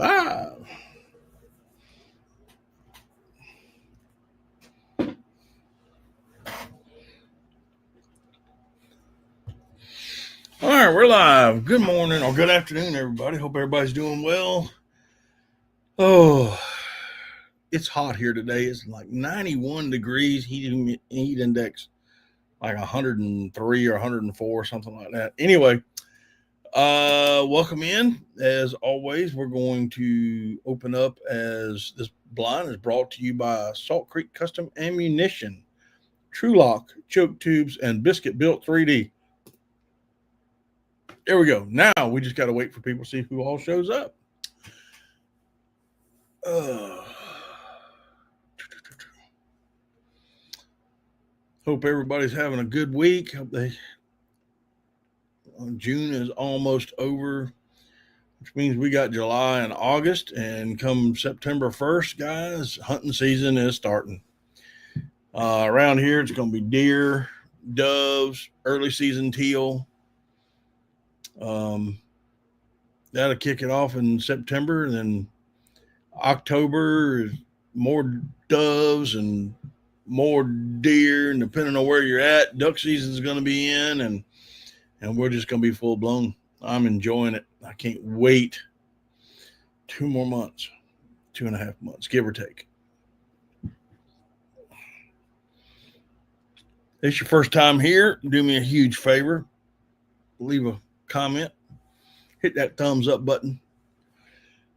Ah, all right, we're live. Good morning or good afternoon, everybody. Hope everybody's doing well. Oh, it's hot here today. It's like 91 degrees, heat index like 103 or 104, something like that. Anyway, welcome in. As always, we're going to open up as this blind is brought to you by Salt Creek Custom Ammunition, True Lock, Choke Tubes, and Biscuit Built 3D. There we go. Now we just got to wait for people to see who all shows up. Hope everybody's having a good week. June is almost over, which means we got July and August, and come September 1st, guys, hunting season is starting. Around here, it's going to be deer, doves, early season teal. That'll kick it off in September, and then October is more doves and more deer, and depending on where you're at, duck season is going to be in, and we're just going to be full blown. I'm enjoying it. I can't wait. 2 more months, 2.5 months, give or take. If it's your first time here, do me a huge favor. Leave a comment. Hit that thumbs up button.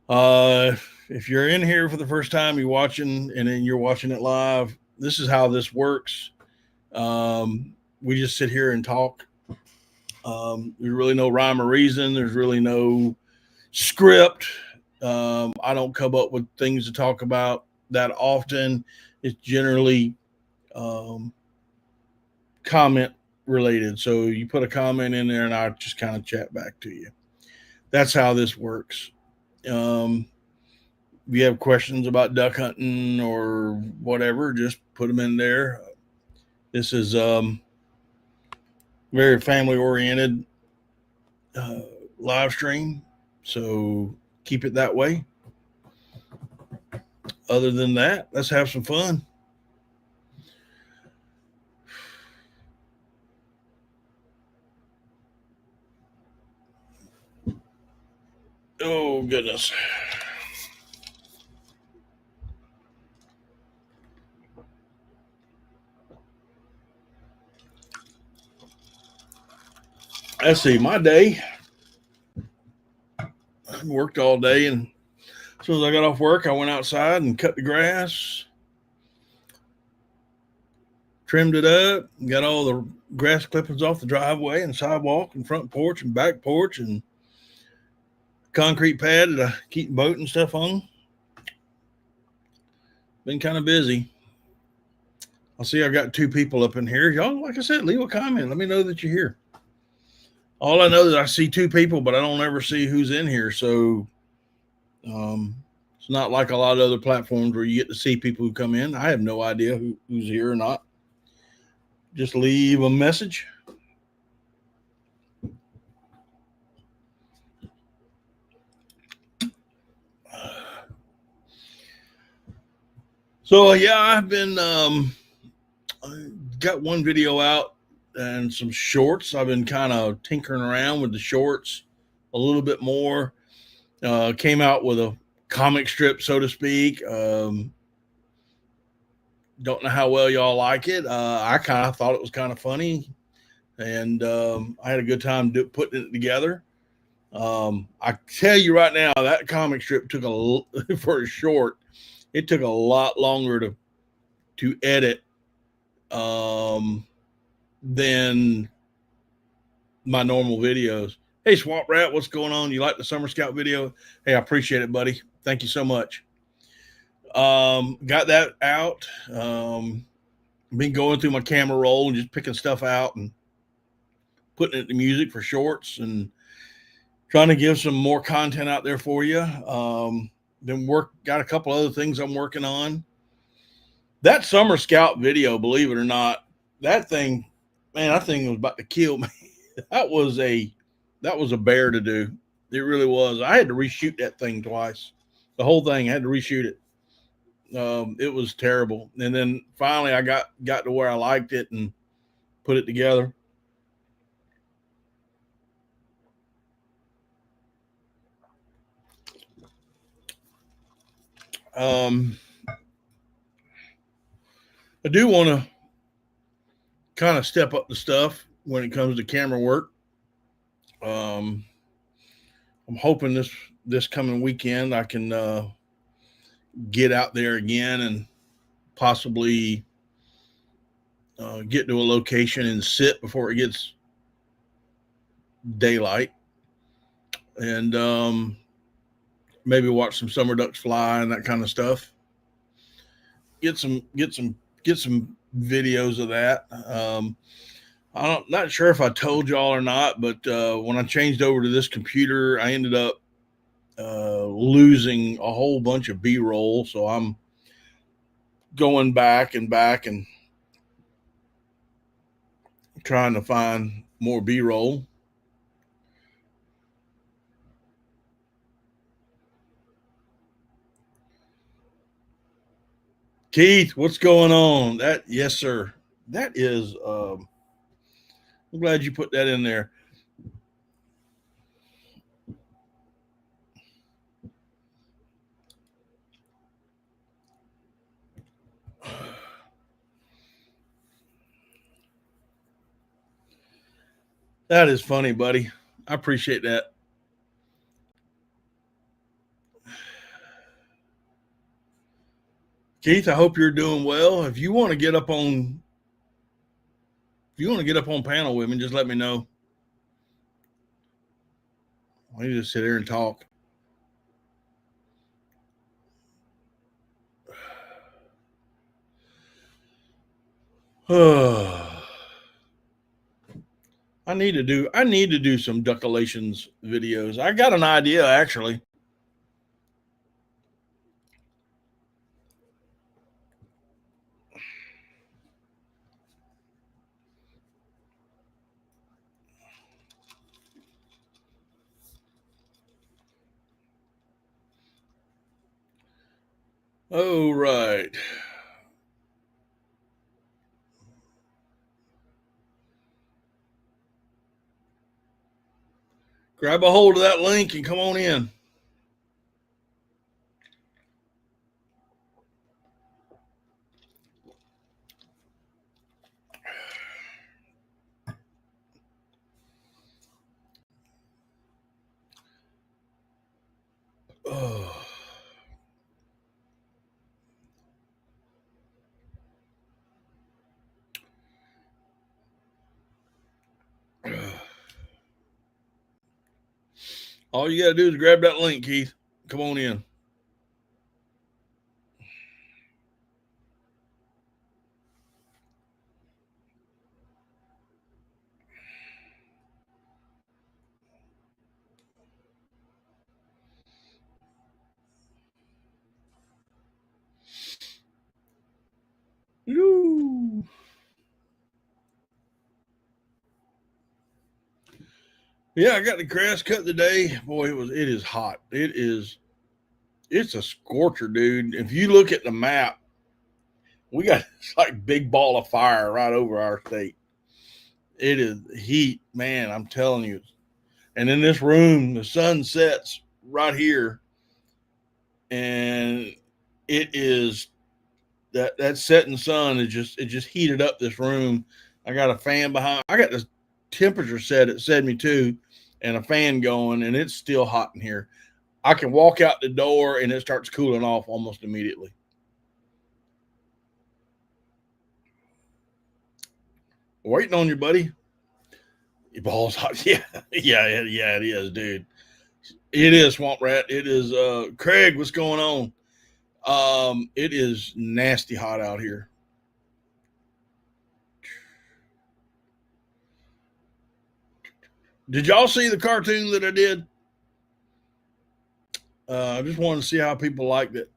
If you're in here for the first time, you're watching, and then you're watching it live, this is how this works. We just sit here and talk. There's really no rhyme or reason. There's really no script. I don't come up with things to talk about that often. It's generally comment related. So you put a comment in there and I just kind of chat back to you. That's how this works. If you have questions about duck hunting or whatever, just put them in there. This is very family oriented live stream, so keep it that way. Other than that, let's have some fun. Oh, goodness. Let's see, my day. I worked all day, and as soon as I got off work, I went outside and cut the grass, trimmed it up, got all the grass clippings off the driveway and sidewalk and front porch and back porch and concrete pad that I keep boat and stuff on. Been kind of busy. I see I got 2 people up in here. Y'all, like I said, leave a comment. Let me know that you're here. All I know is I see 2 people, but I don't ever see who's in here. So it's not like a lot of other platforms where you get to see people who come in. I have no idea who's here or not. Just leave a message. So yeah, I've been I got one video out and some shorts. I've been kind of tinkering around with the shorts a little bit more. Came out with a comic strip, so to speak. Don't know how well y'all like it. I kind of thought it was kind of funny, and I had a good time putting it together. I tell you right now, that comic strip took for a short. It took a lot longer to edit than my normal videos. Hey, Swamp Rat, what's going on? You like the Summer Scout video? Hey, I appreciate it, buddy. Thank you so much. Got that out. Been going through my camera roll and just picking stuff out and putting it to music for shorts and trying to give some more content out there for you. Then got a couple other things I'm working on. That Summer Scout video, believe it or not, that thing was about to kill me. That was a bear to do. It really was. I had to reshoot that thing twice. The whole thing, I had to reshoot it. It was terrible. And then finally I got to where I liked it and put it together. I do want to kind of step up the stuff when it comes to camera work. I'm hoping this coming weekend I can get out there again and possibly get to a location and sit before it gets daylight, and maybe watch some summer ducks fly and that kind of stuff. Get some videos of that. Not sure if I told y'all or not, but when I changed over to this computer, I ended up losing a whole bunch of B-roll. So I'm going back and trying to find more B-roll. Keith, what's going on? Yes, sir. That is. I'm glad you put that in there. That is funny, buddy. I appreciate that. Keith, I hope you're doing well. If you want to get up on panel with me, just let me know. We just sit here and talk. I need to do some duckulations videos. I got an idea actually. Oh, right. Grab a hold of that link and come on in. Oh. All you got to do is grab that link, Keith. Come on in. Woo. Yeah, I got the grass cut today. Boy, it is hot. It's a scorcher, dude. If you look at the map, we got this like big ball of fire right over our state. It is heat, man. I'm telling you. And in this room, the sun sets right here, and it is that setting sun is just heated up this room. I got a fan behind. I got this temperature set at 72 and a fan going, and it's still hot in here. I can walk out the door and it starts cooling off almost immediately. Waiting on you, buddy. Your balls hot. Yeah, it is, dude. It is, Swamp Rat. It is. Craig, what's going on? It is nasty hot out here. Did y'all see the cartoon that I did? I just wanted to see how people liked it.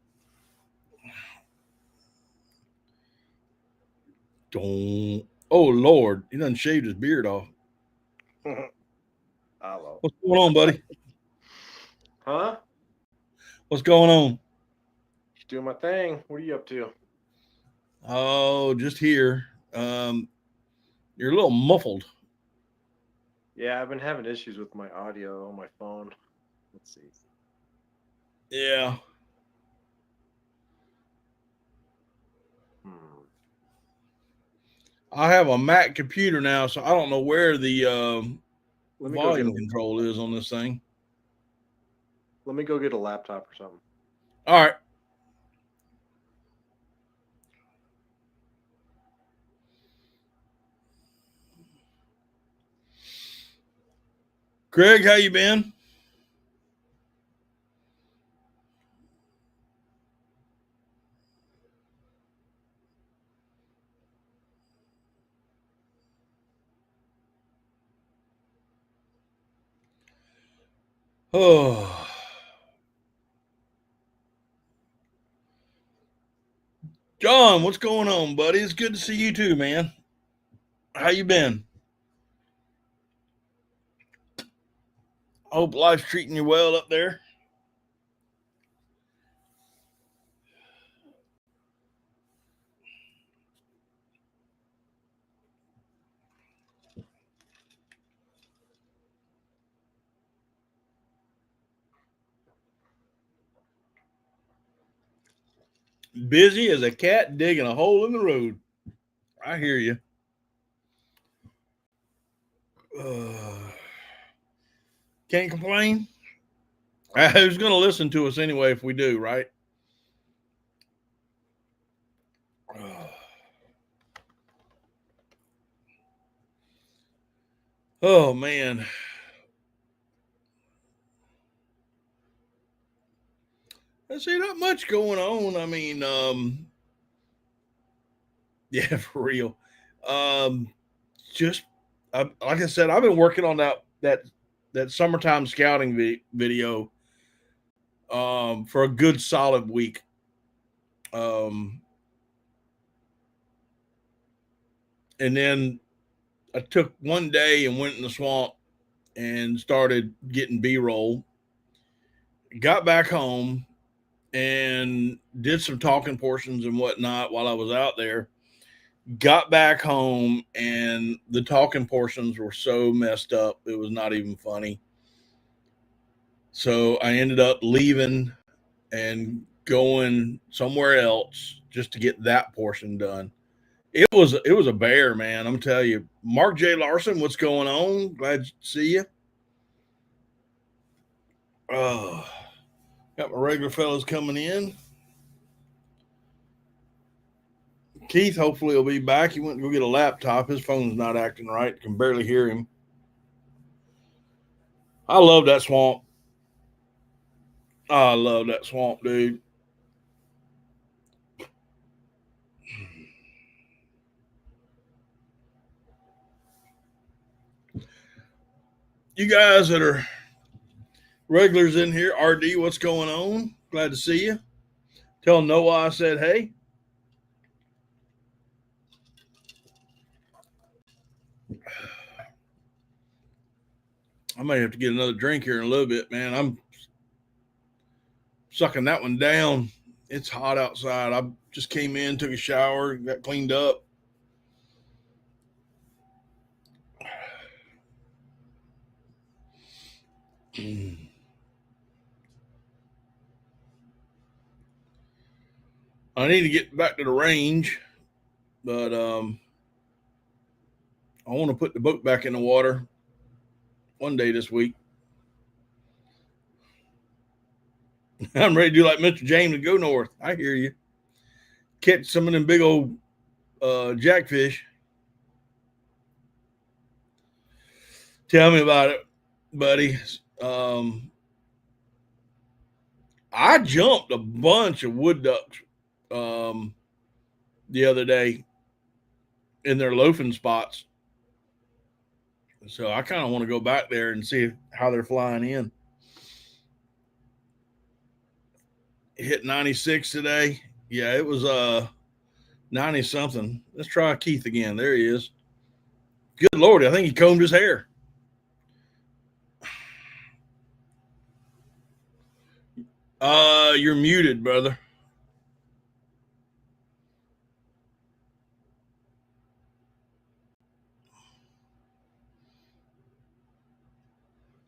Don't. Oh Lord, he done shaved his beard off. Hello. What's going on, buddy? Huh? What's going on? Just doing my thing. What are you up to? Oh, just here. Um, you're a little muffled. Yeah, I've been having issues with my audio on my phone. Let's see. Yeah. Hmm. I have a Mac computer now, so I don't know where the Let me go get volume a control is on this thing. let me go get a laptop or something. All right. Craig, how you been? Oh, John, what's going on, buddy? It's good to see you too, man. How you been? I hope life's treating you well up there. Busy as a cat digging a hole in the road. I hear you. Uh, can't complain. Who's going to listen to us anyway if we do, right? Oh, man. Let's see, not much going on. I mean, yeah, for real. Um, just like I said, I've been working on that summertime scouting video for a good solid week. Um, and then I took one day and went in the swamp and started getting B-roll. Got back home and did some talking portions and whatnot while I was out there. Got back home and the talking portions were so messed up it was not even funny. So I ended up leaving and going somewhere else just to get that portion done. It was a bear, man. I'm telling you. Mark J. Larson, what's going on? Glad to see you. Oh, got my regular fellows coming in. Keith, hopefully, will be back. He went to go get a laptop. His phone's not acting right. Can barely hear him. I love that swamp. I love that swamp, dude. You guys that are regulars in here, RD, what's going on? Glad to see you. Tell Noah I said hey. I may have to get another drink here in a little bit, man. I'm sucking that one down. It's hot outside. I just came in, took a shower, got cleaned up. I need to get back to the range, but I want to put the boat back in the water one day this week. I'm ready to do like Mr. James and go north. I hear you. Catch some of them big old jackfish. Tell me about it, buddy. Um, I jumped a bunch of wood ducks um, the other day in their loafing spots. So I kind of want to go back there and see how they're flying in. It hit 96 today. Yeah, it was 90 something. Let's try Keith again. There he is. Good Lord, I think he combed his hair. You're muted, brother.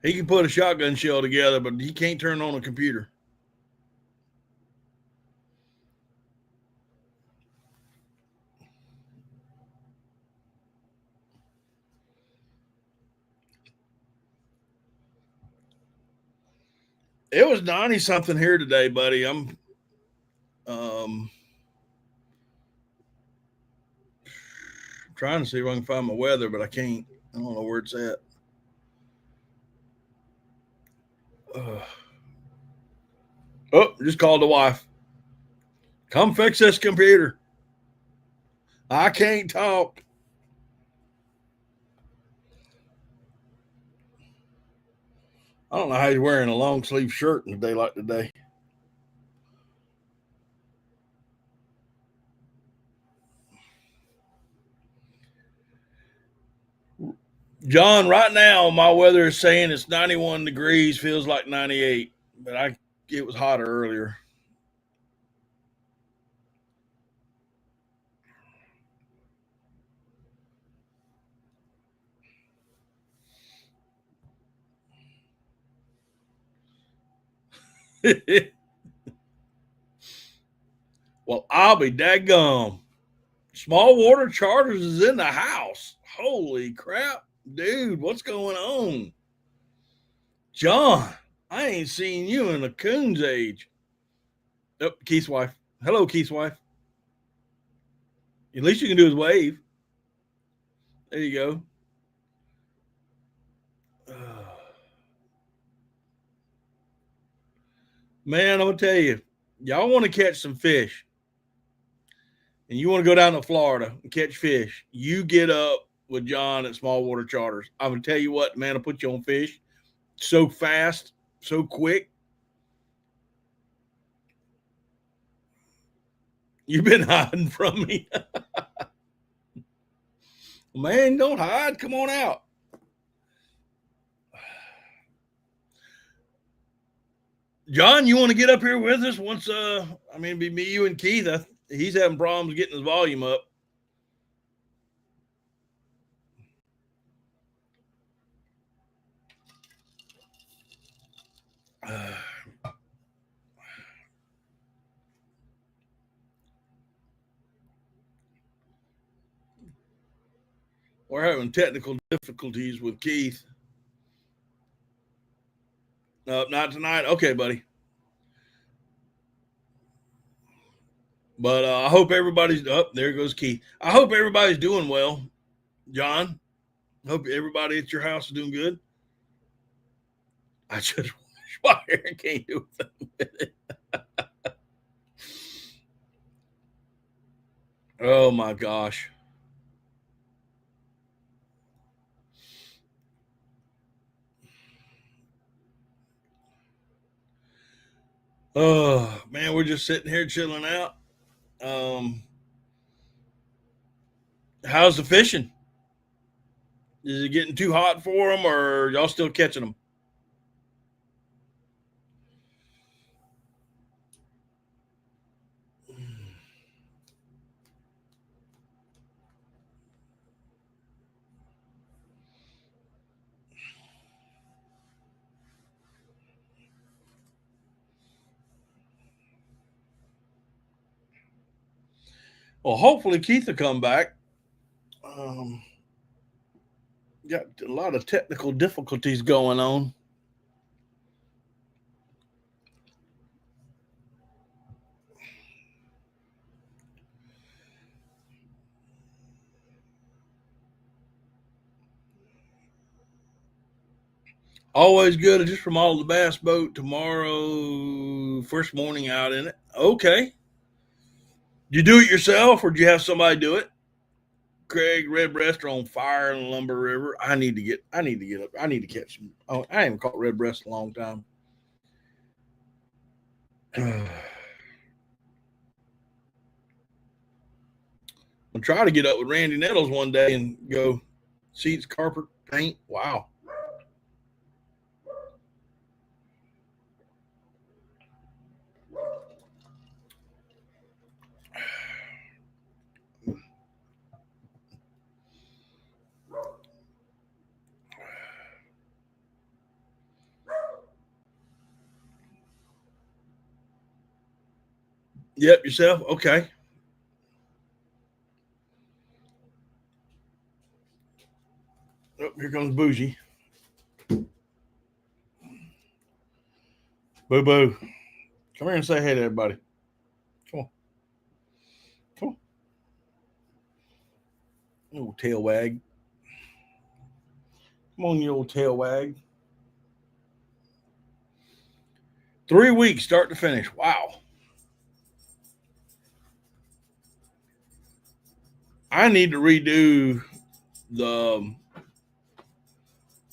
He can put a shotgun shell together, but he can't turn on a computer. It was 90 something here today, buddy. I'm trying to see if I can find my weather, but I can't. I don't know where it's at. Oh, just called the wife. Come fix this computer. I can't talk. I don't know how he's wearing a long sleeve shirt in a day like today. John, right now my weather is saying it's 91 degrees, feels like 98, but it was hotter earlier. Well, I'll be daggum. Small Water Charters is in the house. Holy crap, dude, what's going on? John, I ain't seen you in a coon's age. Oh, Keith's wife. Hello, Keith's wife. At least you can do is wave. There you go. Man, I'm going to tell you, y'all want to catch some fish and you want to go down to Florida and catch fish, you get up with John at Small Water Charters. I'm going to tell you what, man, I'll put you on fish so fast, so quick. You've been hiding from me. Man, don't hide. Come on out. John, you want to get up here with us once? Be me, you, and Keith. He's having problems getting his volume up. We're having technical difficulties with Keith. Not tonight. Okay, buddy. But I hope everybody's up. There goes Keith. I hope everybody's doing well. John, hope everybody at your house is doing good. I just wash my hair and can't do anything with it. Oh my gosh. Oh man, we're just sitting here chilling out. How's the fishing? Is it getting too hot for them, or y'all still catching them? Well, hopefully Keith will come back. Got a lot of technical difficulties going on. Always good. Just from all the bass boat tomorrow, first morning out in it. Okay. You do it yourself, or do you have somebody do it? Craig, redbreast are on fire in the Lumber River. I need to get up. I need to catch some. Oh, I haven't caught redbreast in a long time. I'll try to get up with Randy Nettles one day and go seats, carpet, paint. Wow. Yep, yourself. Okay. Oh, here comes Bougie. Boo boo. Come here and say hey to everybody. Come on. Come on. You old tail wag. Come on, you old tail wag. 3 weeks, start to finish. Wow. I need to redo the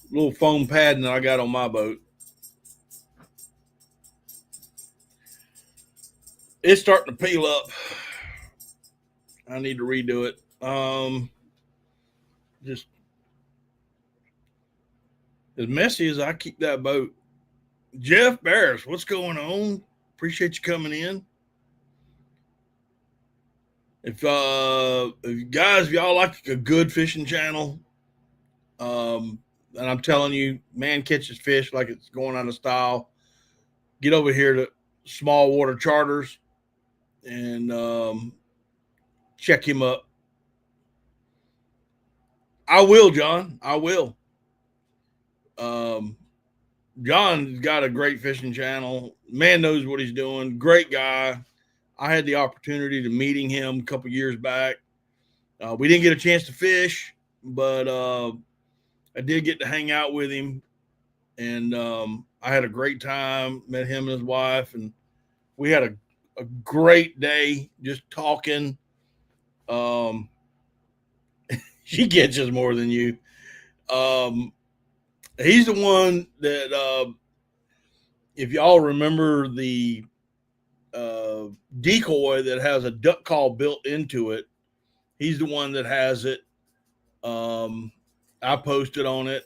little foam padding that I got on my boat. It's starting to peel up. I need to redo it. Just as messy as I keep that boat. Jeff Barris, what's going on? Appreciate you coming in. If guys, if y'all like a good fishing channel, and I'm telling you, man catches fish like it's going out of style, get over here to Small Water Charters and check him up. I will, John. I will. John's got a great fishing channel. Man knows what he's doing. Great guy. I had the opportunity to meeting him a couple years back. We didn't get a chance to fish, but I did get to hang out with him, and I had a great time. Met him and his wife, and we had a great day just talking. She catches more than you. He's the one that, if y'all remember the decoy that has a duck call built into it, he's the one that has it. I posted on it.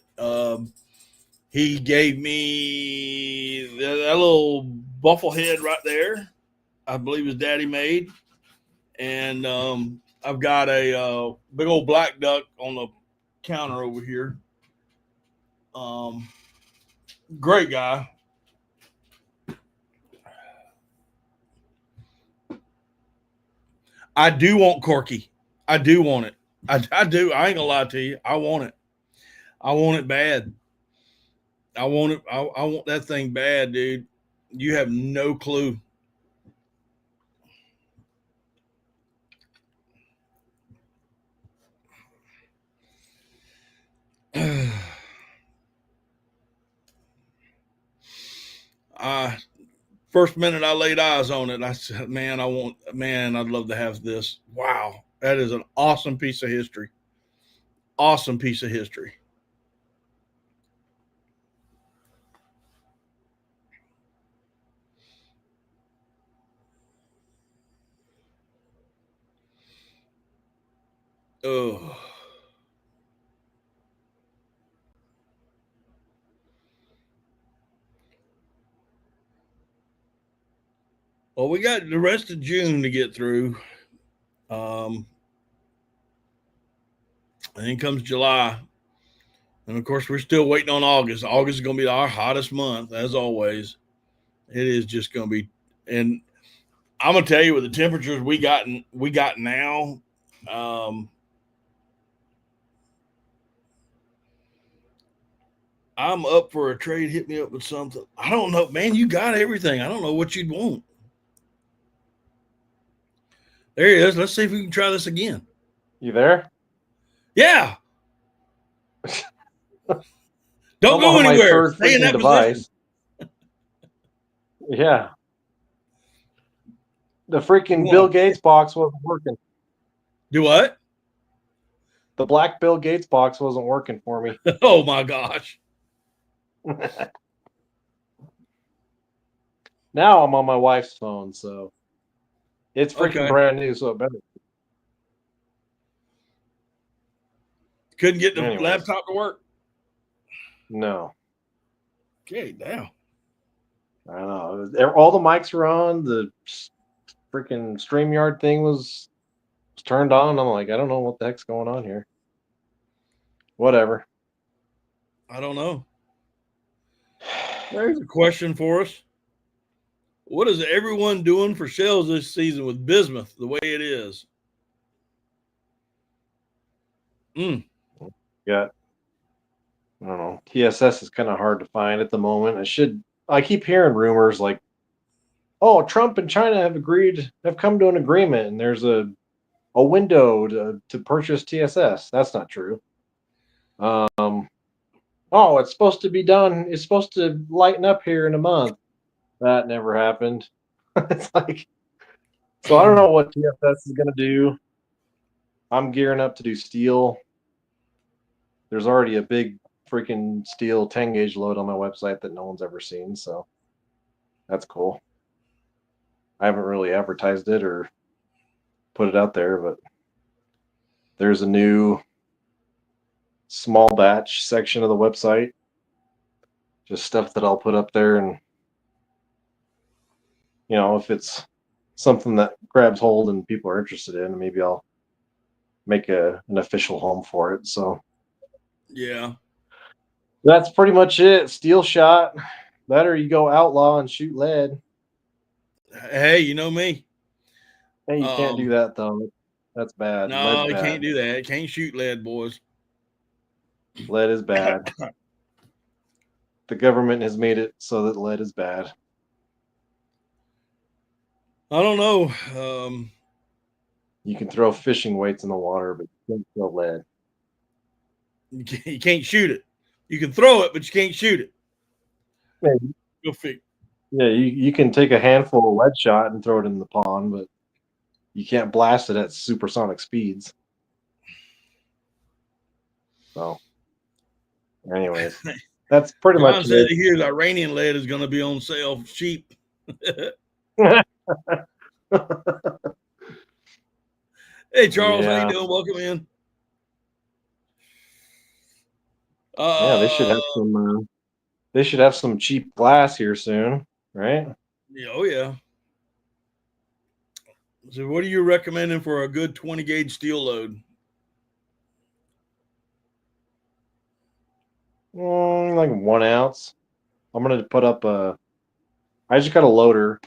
He gave me that little buffle head right there. I believe his daddy made. And I've got a big old black duck on the counter over here. Great guy. I do want Corky. I do want it. I do. I ain't gonna lie to you. I want it. I want it bad. I want it. I want that thing bad, dude. You have no clue. First minute I laid eyes on it, I said, man, I'd love to have this. Wow. That is an awesome piece of history. Awesome piece of history. Oh. Well, we got the rest of June to get through. And then comes July. And of course, we're still waiting on August. August is going to be our hottest month, as always. It is just going to be. And I'm going to tell you, with the temperatures we got now, I'm up for a trade. Hit me up with something. I don't know, man. You got everything. I don't know what you'd want. There he is. Let's see if we can try this again. You there? Yeah. Don't go anywhere. Stay in that device. Yeah. The freaking Bill Gates box wasn't working. Do what? The black Bill Gates box wasn't working for me. Oh my gosh. Now I'm on my wife's phone, so it's freaking brand new, so it better. Couldn't get the laptop to work? No. Okay, now. I don't know. All the mics were on. The freaking StreamYard thing was turned on. I'm like, I don't know what the heck's going on here. Whatever. I don't know. There's a question for us. What is everyone doing for shells this season with bismuth the way it is? Got, I don't know. TSS is kind of hard to find at the moment. I keep hearing rumors like, oh, Trump and China have come to an agreement, and there's a window to purchase TSS. That's not true. Oh, it's supposed to be done. It's supposed to lighten up here in a month. That never happened. It's like, so I don't know what TSS is going to do. I'm gearing up to do steel. There's already a big freaking steel 10 gauge load on my website that no one's ever seen. So that's cool. I haven't really advertised it or put it out there, but there's a new small batch section of the website. Just stuff that I'll put up there, and if it's something that grabs hold and people are interested in, maybe I'll make an official home for it. So Yeah, that's pretty much it. Steel shot. That or you go outlaw and shoot lead. hey, you know me. Hey, you can't do that though. That's bad. No, Lead's you bad. can't do that. Can't shoot lead, boys. Lead is bad. The government has made it so that lead is bad. I don't know. You can throw fishing weights in the water, but you can't throw lead. You can't shoot it. You can throw it, but you can't shoot it. Yeah, Go figure. yeah, you can take a handful of lead shot and throw it in the pond, but you can't blast it at supersonic speeds. So, anyways, that's pretty John much said it. he hears Iranian lead is going to be on sale cheap. Hey, Charles, how you doing? Welcome in. Yeah, they should have some. They should have some cheap glass here soon, right? Yeah, oh yeah. So, what are you recommending for a good 20 gauge steel load? Like 1 ounce. I'm gonna put up I just got a loader,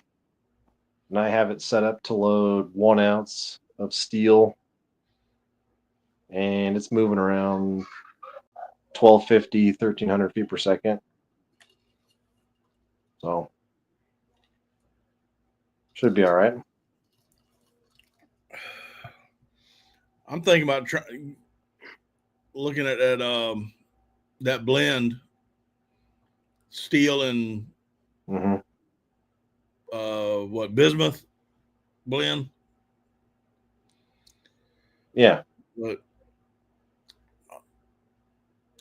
and I have it set up to load 1 ounce of steel, and it's moving around 1250, 1300 feet per second. So should be all right. I'm thinking about looking at that blend, steel and bismuth blend. Yeah, but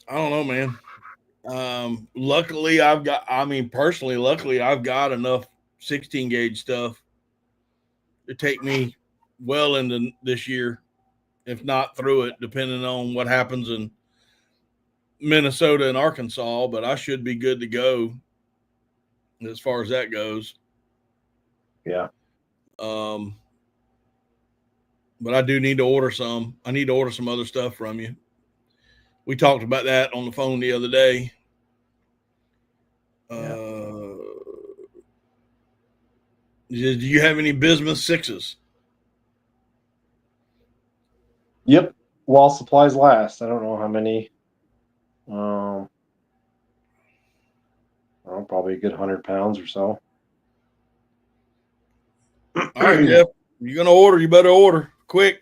I don't know, man. Luckily, luckily, I've got enough 16 gauge stuff to take me well into this year, if not through it, depending on what happens in Minnesota and Arkansas. But I should be good to go as far as that goes. Yeah. But I do need to order some. I need to order some other stuff from you. We talked about that on the phone the other day. Do you have any bismuth 6s? Yep. While supplies last. I don't know how many. Probably a good 100 pounds or so. All right, Jeff. You're gonna order. You better order quick.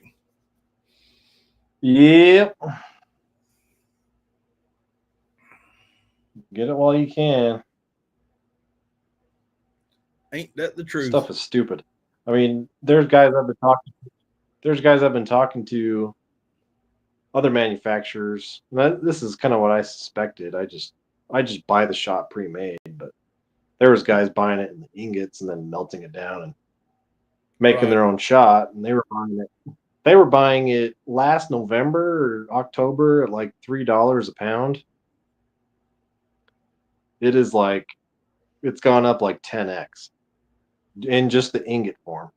Yep. Get it while you can. Ain't that the truth? Stuff is stupid. I mean, there's guys I've been talking to, other manufacturers. This is kind of what I suspected. I just buy the shot pre-made, but there was guys buying it in the ingots and then melting it down and making their own shot, and they were buying it last November or October at like $3 a pound. It is like, it's gone up like 10x in just the ingot form.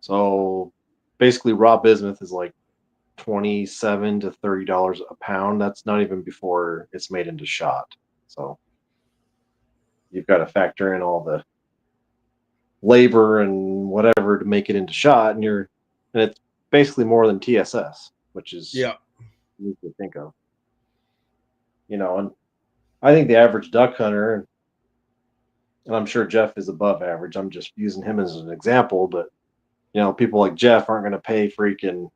So basically raw bismuth is like $27 to $30 a pound. That's not even before it's made into shot. So you've got to factor in all the labor and whatever to make it into shot, and it's basically more than TSS, which is easy to think of. You know, and I think the average duck hunter, and I'm sure Jeff is above average. I'm just using him as an example, but you know, people like Jeff aren't going to pay freaking,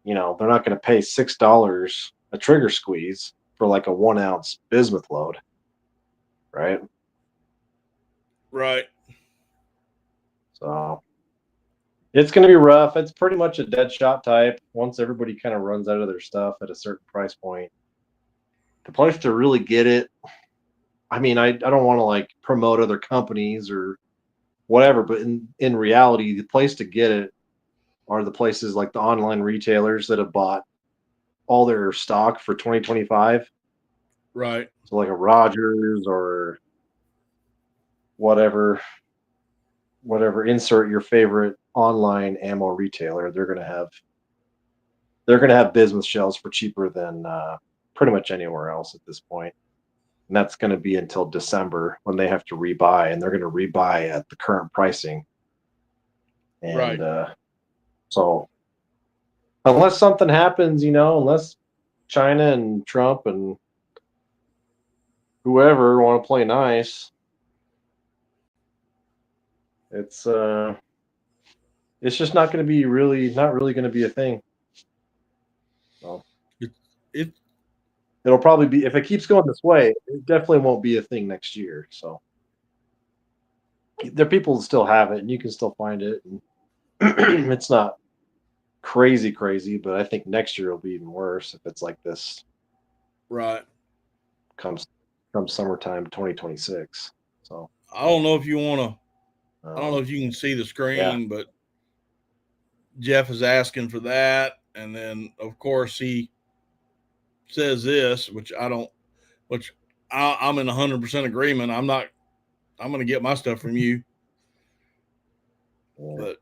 you know, they're not going to pay $6 a trigger squeeze for like a 1 ounce bismuth load, right? Right. So it's going to be rough. It's pretty much a dead shot type once everybody kind of runs out of their stuff at a certain price point. The place to really get it, I mean, I don't want to like promote other companies or whatever, but in reality, the place to get it are the places like the online retailers that have bought all their stock for 2025. Right. So like a Rogers or whatever, insert your favorite online ammo retailer. They're gonna have bismuth shells for cheaper than pretty much anywhere else at this point. And that's going to be until December when they have to rebuy, and they're going to rebuy at the current pricing. And so unless something happens, you know, unless China and Trump and whoever want to play nice, it's just not going to be not really going to be a thing. So it'll probably be, if it keeps going this way, it definitely won't be a thing next year. So there people still have it, and you can still find it, and it's not crazy, but I think next year will be even worse if it's like this. Right. Comes summertime 2026. So I don't know if you want to. I don't know if you can see the screen, but Jeff is asking for that, and then of course he says this, which I'm in 100% agreement. I'm going to get my stuff from you, but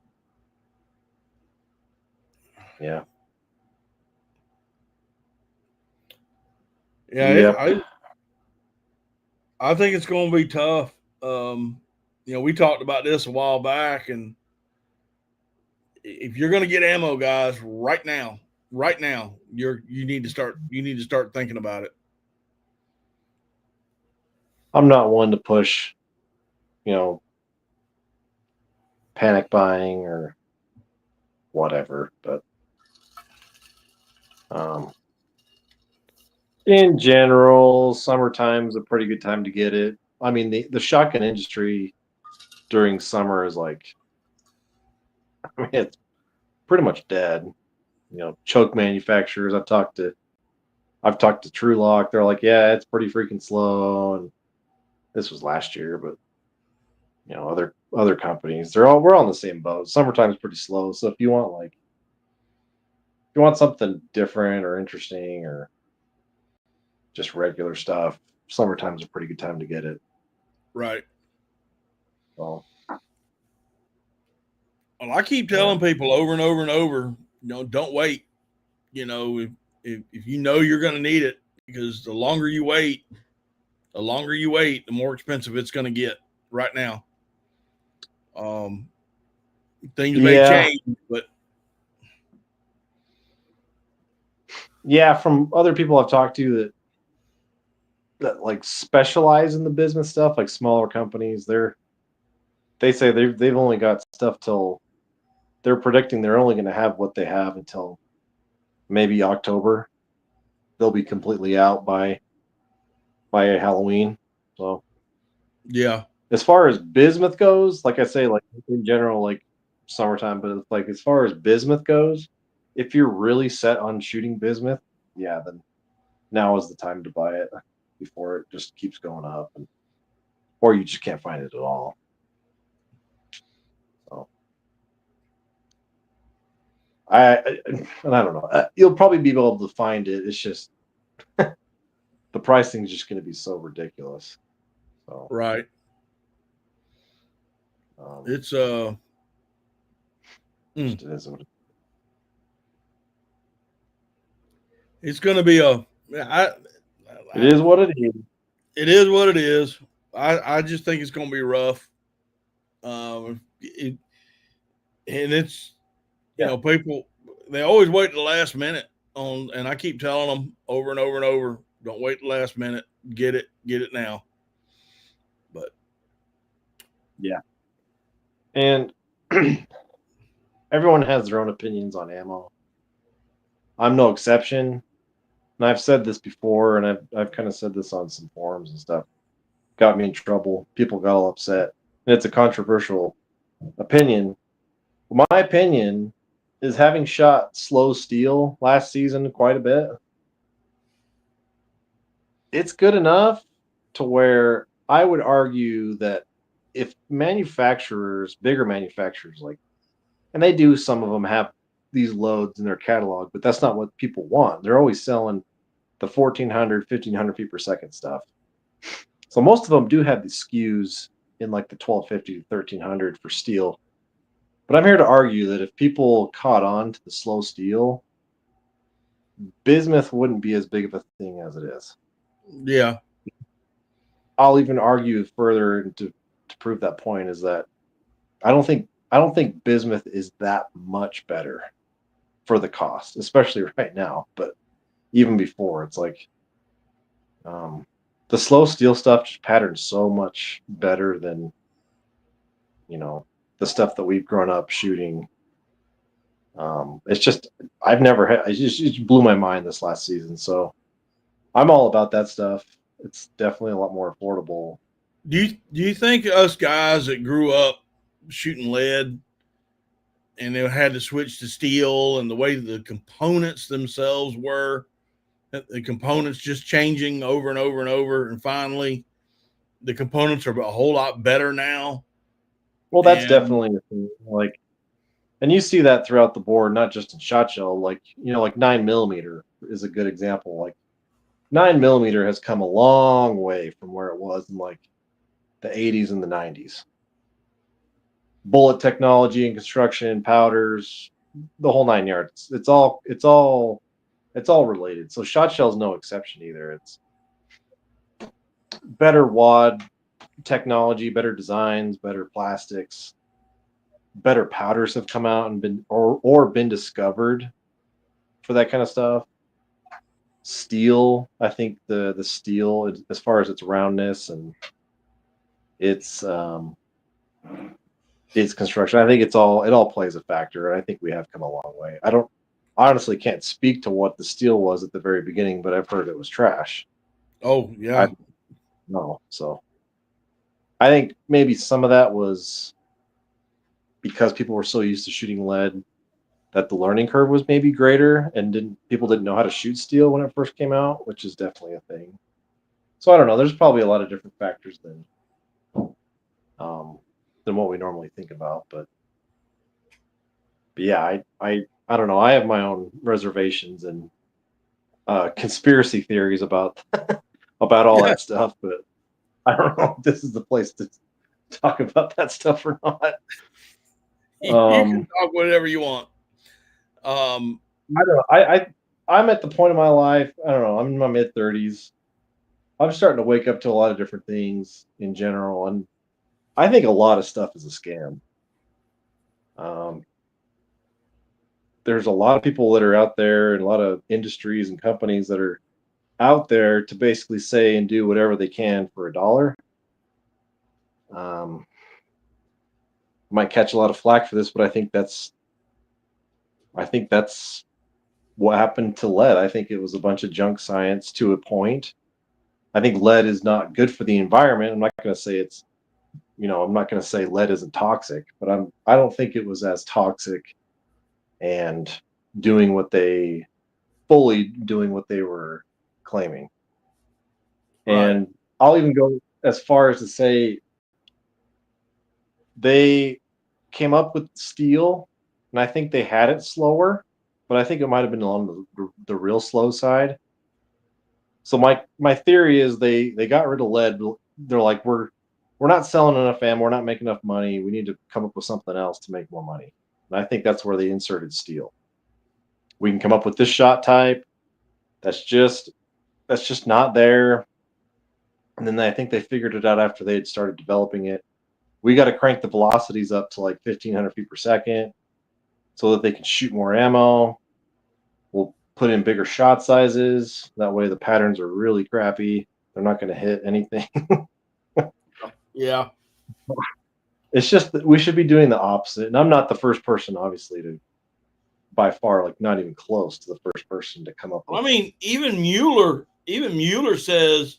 yeah. I think it's going to be tough. You know, we talked about this a while back, and if you're going to get ammo, guys, right now, you need to start thinking about it. I'm not one to push, you know, panic buying or whatever, but in general, summertime's a pretty good time to get it. I mean, the shotgun industry during summer is like, I mean, it's pretty much dead. You know, choke manufacturers. I've talked to True Lock. They're like, yeah, it's pretty freaking slow. And this was last year, but you know, other companies, we're all in the same boat. Summertime's pretty slow. So if you want something different or interesting or just regular stuff, summertime's a pretty good time to get it. Right. Well, I keep telling people over and over and over, you know, don't wait. You know, if you know you're going to need it, because the longer you wait, the more expensive it's going to get right now. Things may change, but yeah, from other people I've talked to that like specialize in the business stuff, like smaller companies, they say they've only got stuff till they're predicting they're only going to have what they have until maybe October. They'll be completely out by Halloween. So yeah, as far as bismuth goes, like I say, like in general, like summertime, but it's like as far as bismuth goes, if you're really set on shooting bismuth, yeah, then now is the time to buy it before it just keeps going up, or you just can't find it at all. So I don't know. You'll probably be able to find it. It's just the pricing is just going to be so ridiculous. So right. It's it is. It's going to be it is what it is. It is what it is. I just think it's going to be rough. And it's, Yeah. people, they always wait to the last minute on, and I keep telling them over and over and over, don't wait the last minute, get it now. But Yeah. And everyone has their own opinions on ammo. I'm no exception. And I've said this before, and I've kind of said this on some forums and stuff. Got me in trouble. People got all upset. And it's a controversial opinion. My opinion is, having shot slow steel last season quite a bit, it's good enough to where I would argue that if manufacturers, bigger manufacturers, like, and they do, some of them have these loads in their catalog, but that's not what people want. They're always selling the 1400, 1500 feet per second stuff. So most of them do have the SKUs in like the 1250 to 1300 for steel. But I'm here to argue that if people caught on to the slow steel, bismuth wouldn't be as big of a thing as it is. yeah, I'll even argue further to prove that point, is that I don't think bismuth is that much better for the cost, especially right now. But even before, it's like, the slow steel stuff just patterns so much better than, the stuff that we've grown up shooting. It's just, I've never had, it just blew my mind this last season. So I'm all about that stuff. It's definitely a lot more affordable. do you think us guys that grew up shooting lead and they had to switch to steel, and the way the components themselves were, the components just changing over and over and over, and finally the components are a whole lot better now? Well, that's And definitely a thing. Like, and you see that throughout the board, not just in shot shell. Like, like 9mm is a good example. Like, 9mm has come a long way from where it was in like the 80s and the 90s. Bullet technology and construction, powders, the whole 9 yards. It's all related. So shot shell is no exception either. It's better wad technology, better designs, better plastics, better powders have come out and been discovered for that kind of stuff. Steel, I think the steel, as far as its roundness and its construction, I think it all plays a factor. I think we have come a long way. I honestly can't speak to what the steel was at the very beginning, but I've heard it was trash. oh I yeah, know. So I think maybe some of that was because people were so used to shooting lead that the learning curve was maybe greater, and people didn't know how to shoot steel when it first came out, which is definitely a thing. So I don't know. There's probably a lot of different factors than what we normally think about, but yeah, I don't know. I have my own reservations and conspiracy theories about about all yeah. that stuff, but I don't know if this is the place to talk about that stuff or not. You can talk whatever you want. I don't know. I'm at the point in my life. I don't know. I'm in my mid-30s. I'm starting to wake up to a lot of different things in general, and I think a lot of stuff is a scam. Um, there's a lot of people that are out there, and a lot of industries and companies that are out there to basically say and do whatever they can for a dollar. Might catch a lot of flack for this, but I think that's what happened to lead. I think it was a bunch of junk science to a point. I think lead is not good for the environment. I'm not going to say I'm not going to say lead isn't toxic, but I don't think it was as toxic and doing what they were claiming. Right. And I'll even go as far as to say they came up with steel, and I think they had it slower, but I think it might have been on the real slow side. So my theory is they got rid of lead. They're like, we're not selling enough ammo. We're not making enough money. We need to come up with something else to make more money. And I think that's where they inserted steel. We can come up with this shot type that's just not there. And then I think they figured it out after they had started developing it. We got to crank the velocities up to like 1,500 feet per second so that they can shoot more ammo. We'll put in bigger shot sizes. That way the patterns are really crappy. They're not going to hit anything. Yeah. It's just that we should be doing the opposite. And I'm not the first person, obviously, to by far, like not even close to the first person to come up with. I mean, even Mueller says,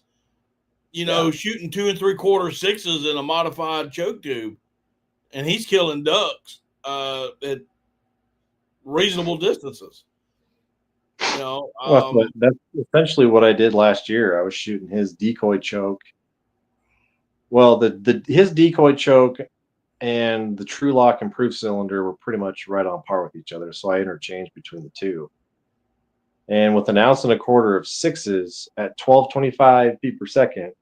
shooting 2 3/4 sixes in a modified choke tube, and he's killing ducks at reasonable distances. That's essentially what I did last year. I was shooting his decoy choke. Well, his decoy choke and the True Lock improved cylinder were pretty much right on par with each other, so I interchanged between the two. And with 1.25 ounces of sixes at 1225 feet per second,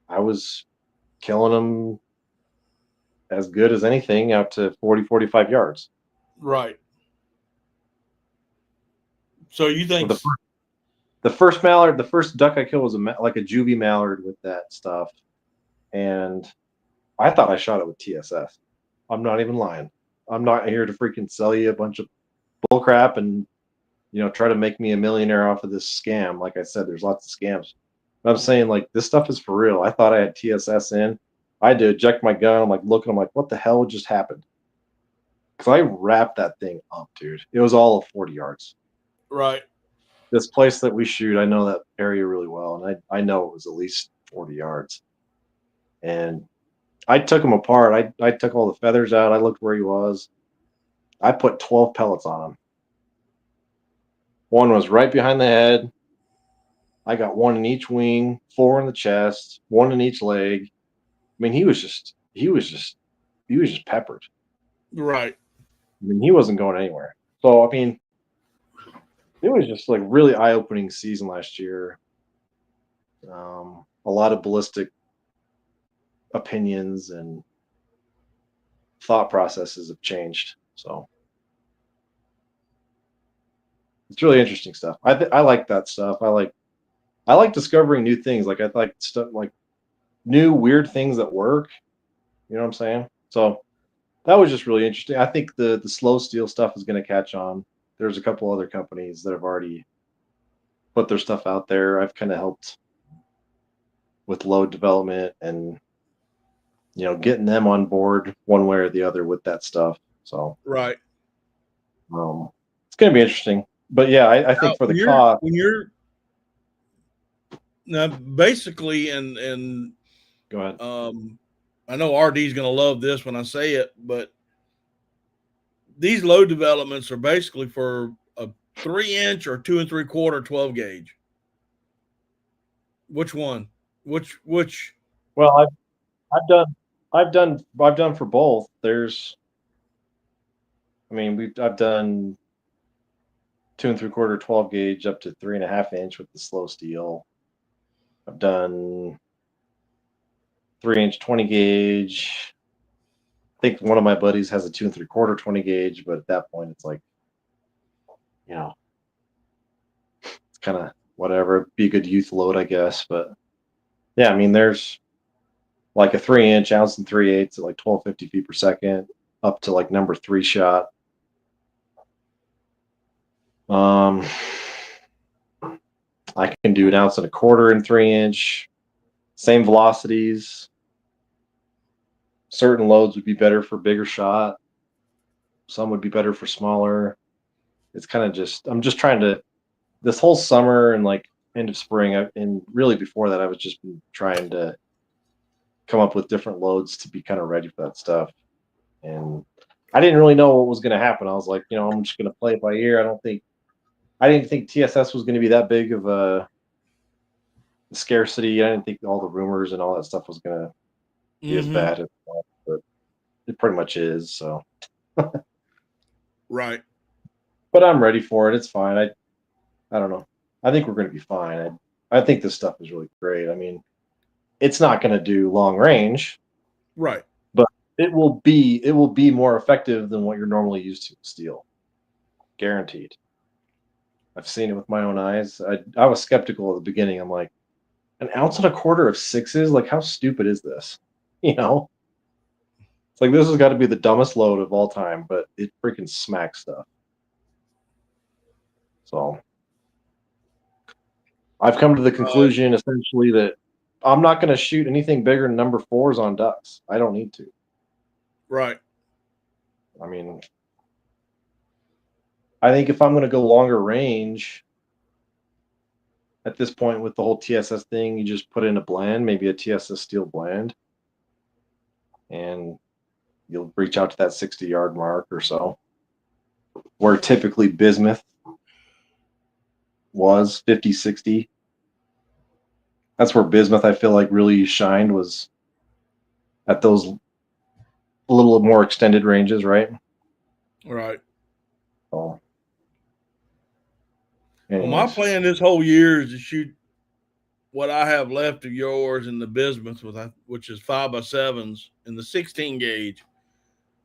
I was killing them as good as anything out to 40, 45 yards. Right. So you think the first mallard, the first duck I killed was like a juvie mallard with that stuff, and I thought I shot it with TSS. I'm not even lying. I'm not here to freaking sell you a bunch of bull crap and try to make me a millionaire off of this scam. Like I said, there's lots of scams. But I'm saying, like, this stuff is for real. I thought I had TSS in. I had to eject my gun. I'm like looking. I'm like, what the hell just happened? Because I wrapped that thing up, dude. It was all of 40 yards. Right. This place that we shoot, I know that area really well, and I know it was at least 40 yards. And I took him apart. I took all the feathers out. I looked where he was. I put 12 pellets on him. One was right behind the head. I got one in each wing, 4 in the chest, 1 in each leg. I mean, he was just peppered. Right. I mean, he wasn't going anywhere. So, I mean, it was just like really eye-opening season last year. A lot of ballistic opinions and thought processes have changed. So it's really interesting stuff. I like that stuff. I like discovering new things. Like I like stuff like new weird things that work. You know what I'm saying? So that was just really interesting. I think the slow steel stuff is going to catch on. There's a couple other companies that have already put their stuff out there. I've kind of helped with load development and getting them on board one way or the other with that stuff. So right. It's going to be interesting. But yeah, I think for the cost, when you're now basically, and go ahead. I know RD's going to love this when I say it, but these load developments are basically for a 3-inch or 2 3/4 12 gauge. Which one? Which? Well, I've done for both. I've done 2 3/4 12 gauge up to 3.5 inch with the slow steel. I've done 3-inch 20 gauge. I think one of my buddies has a 2 3/4 20 gauge, but at that point it's like, it's kind of whatever. Be a good youth load, I guess. But yeah, I mean, there's like a 3-inch 1 3/8 at like 1250 feet per second, up to like number 3 shot. I can do 1 1/4 and 3-inch, same velocities. Certain loads would be better for bigger shot. Some would be better for smaller. It's kind of I'm just trying to, this whole summer and like end of spring, and really before that, I was just trying to come up with different loads to be kind of ready for that stuff. And I didn't really know what was going to happen. I was like, I'm just going to play it by ear. I didn't think TSS was going to be that big of a scarcity. I didn't think all the rumors and all that stuff was going to be as bad as, but it pretty much is. So, right. But I'm ready for it. It's fine. I don't know. I think we're going to be fine. I think this stuff is really great. I mean, it's not going to do long range, right? But it will be more effective than what you're normally used to with steel, guaranteed. I've seen it with my own eyes. I was skeptical at the beginning. I'm like, An ounce and a quarter of 6s. Like, how stupid is this? You know, it's like this has got to be the dumbest load of all time, but it freaking smacks stuff. So I've come to the conclusion essentially that I'm not going to shoot anything bigger than number 4s on ducks. I don't need to. Right. I mean, I think if I'm going to go longer range at this point with the whole TSS thing, you just put in a blend, maybe a TSS steel blend, and you'll reach out to that 60-yard mark or so, where typically bismuth was 50, 60. That's where bismuth, I feel like, really shined, was at those a little more extended ranges, right? Right. So, well, my plan this whole year is to shoot what I have left of yours in the bismuth, which is 5x7s in the 16 gauge.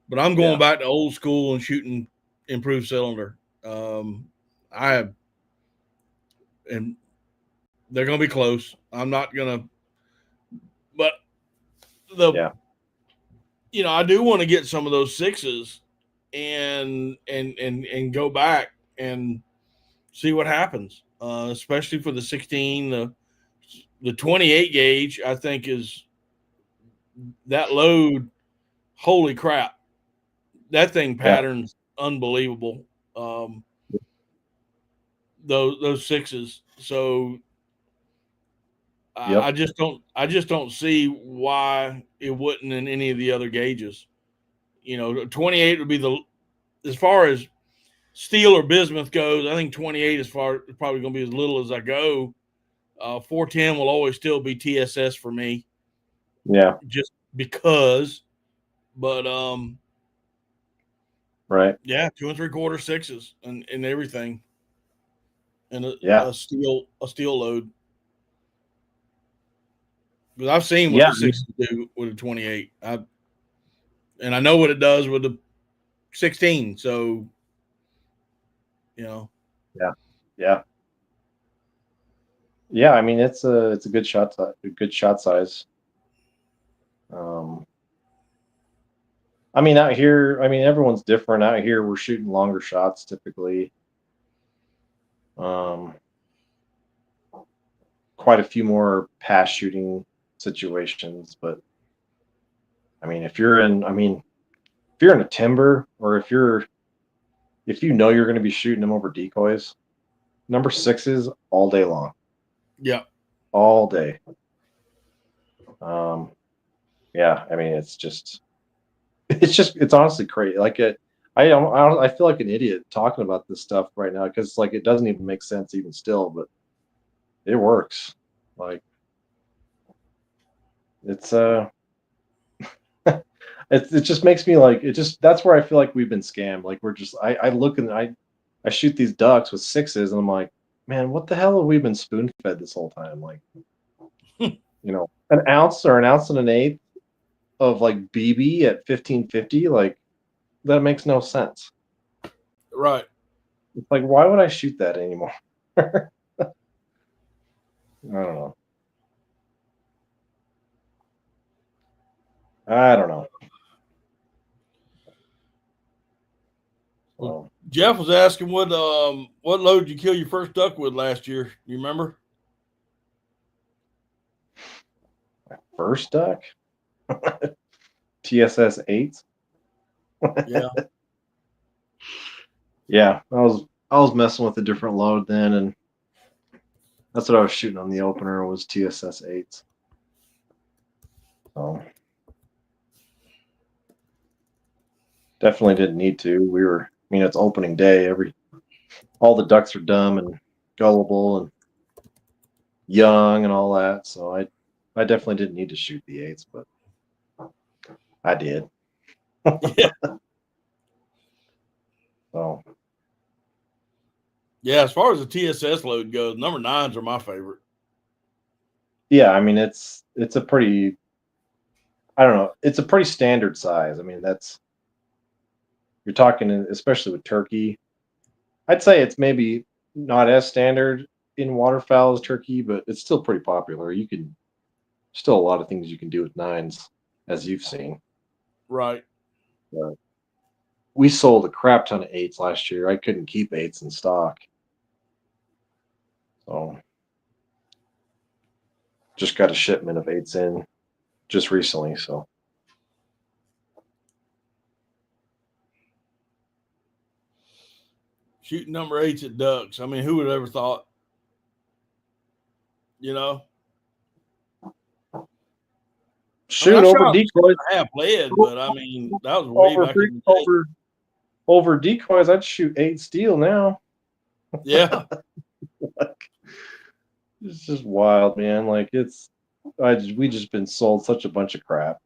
But I'm going back to old school and shooting improved cylinder. I have, and they're going to be close. I'm not going to, but you know, I do want to get some of those 6s and go back and see what happens. Especially for the 16, the 28 gauge, I think is that load. Holy crap. That thing patterns unbelievable. Those 6s. So I just don't see why it wouldn't in any of the other gauges. You know, 28 would be as far as steel or bismuth goes. I think 28 is probably going to be as little as I go. 410 will always still be TSS for me. Yeah. Just because, but right. Yeah, 2 3/4 6s and everything, and a steel load. Because I've seen what the 6s do with a 28. And I know what it does with the 16. So, you know. Yeah. I mean, it's a good shot size. I mean, out here, everyone's different. Out here, we're shooting longer shots typically. Quite a few more pass shooting situations, but I mean, if you're in a timber, or if you know you're going to be shooting them over decoys, number 6s all day long. Yeah. All day. Yeah, I mean, it's honestly crazy. Like I feel like an idiot talking about this stuff right now, because like it doesn't even make sense even still, but it works. Like it's it just makes me like that's where I feel like we've been scammed. Like we're just I look and I shoot these ducks with 6s and I'm like, man, what the hell have we been spoon fed this whole time? Like, you know, an ounce or an ounce and an eighth of like BB at 1550, like that makes no sense. Right. It's like, why would I shoot that anymore? I don't know. Well, Jeff was asking what load did you kill your first duck with last year? You remember? My first duck? TSS 8s. Yeah. Yeah, I was messing with a different load then, and that's what I was shooting on the opener, was TSS 8s. So definitely didn't need to. It's opening day. All the ducks are dumb and gullible and young and all that. So I definitely didn't need to shoot the 8s, but I did. Yeah. So yeah, as far as the TSS load goes, number 9s are my favorite. Yeah, I mean it's a pretty, I don't know, it's a pretty standard size. I mean, you're talking, especially with turkey. I'd say it's maybe not as standard in waterfowl as turkey, but it's still pretty popular. You can still a lot of things you can do with 9s, as you've seen. Right. We sold a crap ton of 8s last year. I couldn't keep 8s in stock. So just got a shipment of 8s in just recently. So Shooting number 8s at ducks. I mean, who would have ever thought? You know? shoot, I mean, I over shot decoys, half lead, but I mean, that was way back in the day. over decoys, I'd shoot 8 steel now. Yeah. It's just wild, man. Like we just been sold such a bunch of crap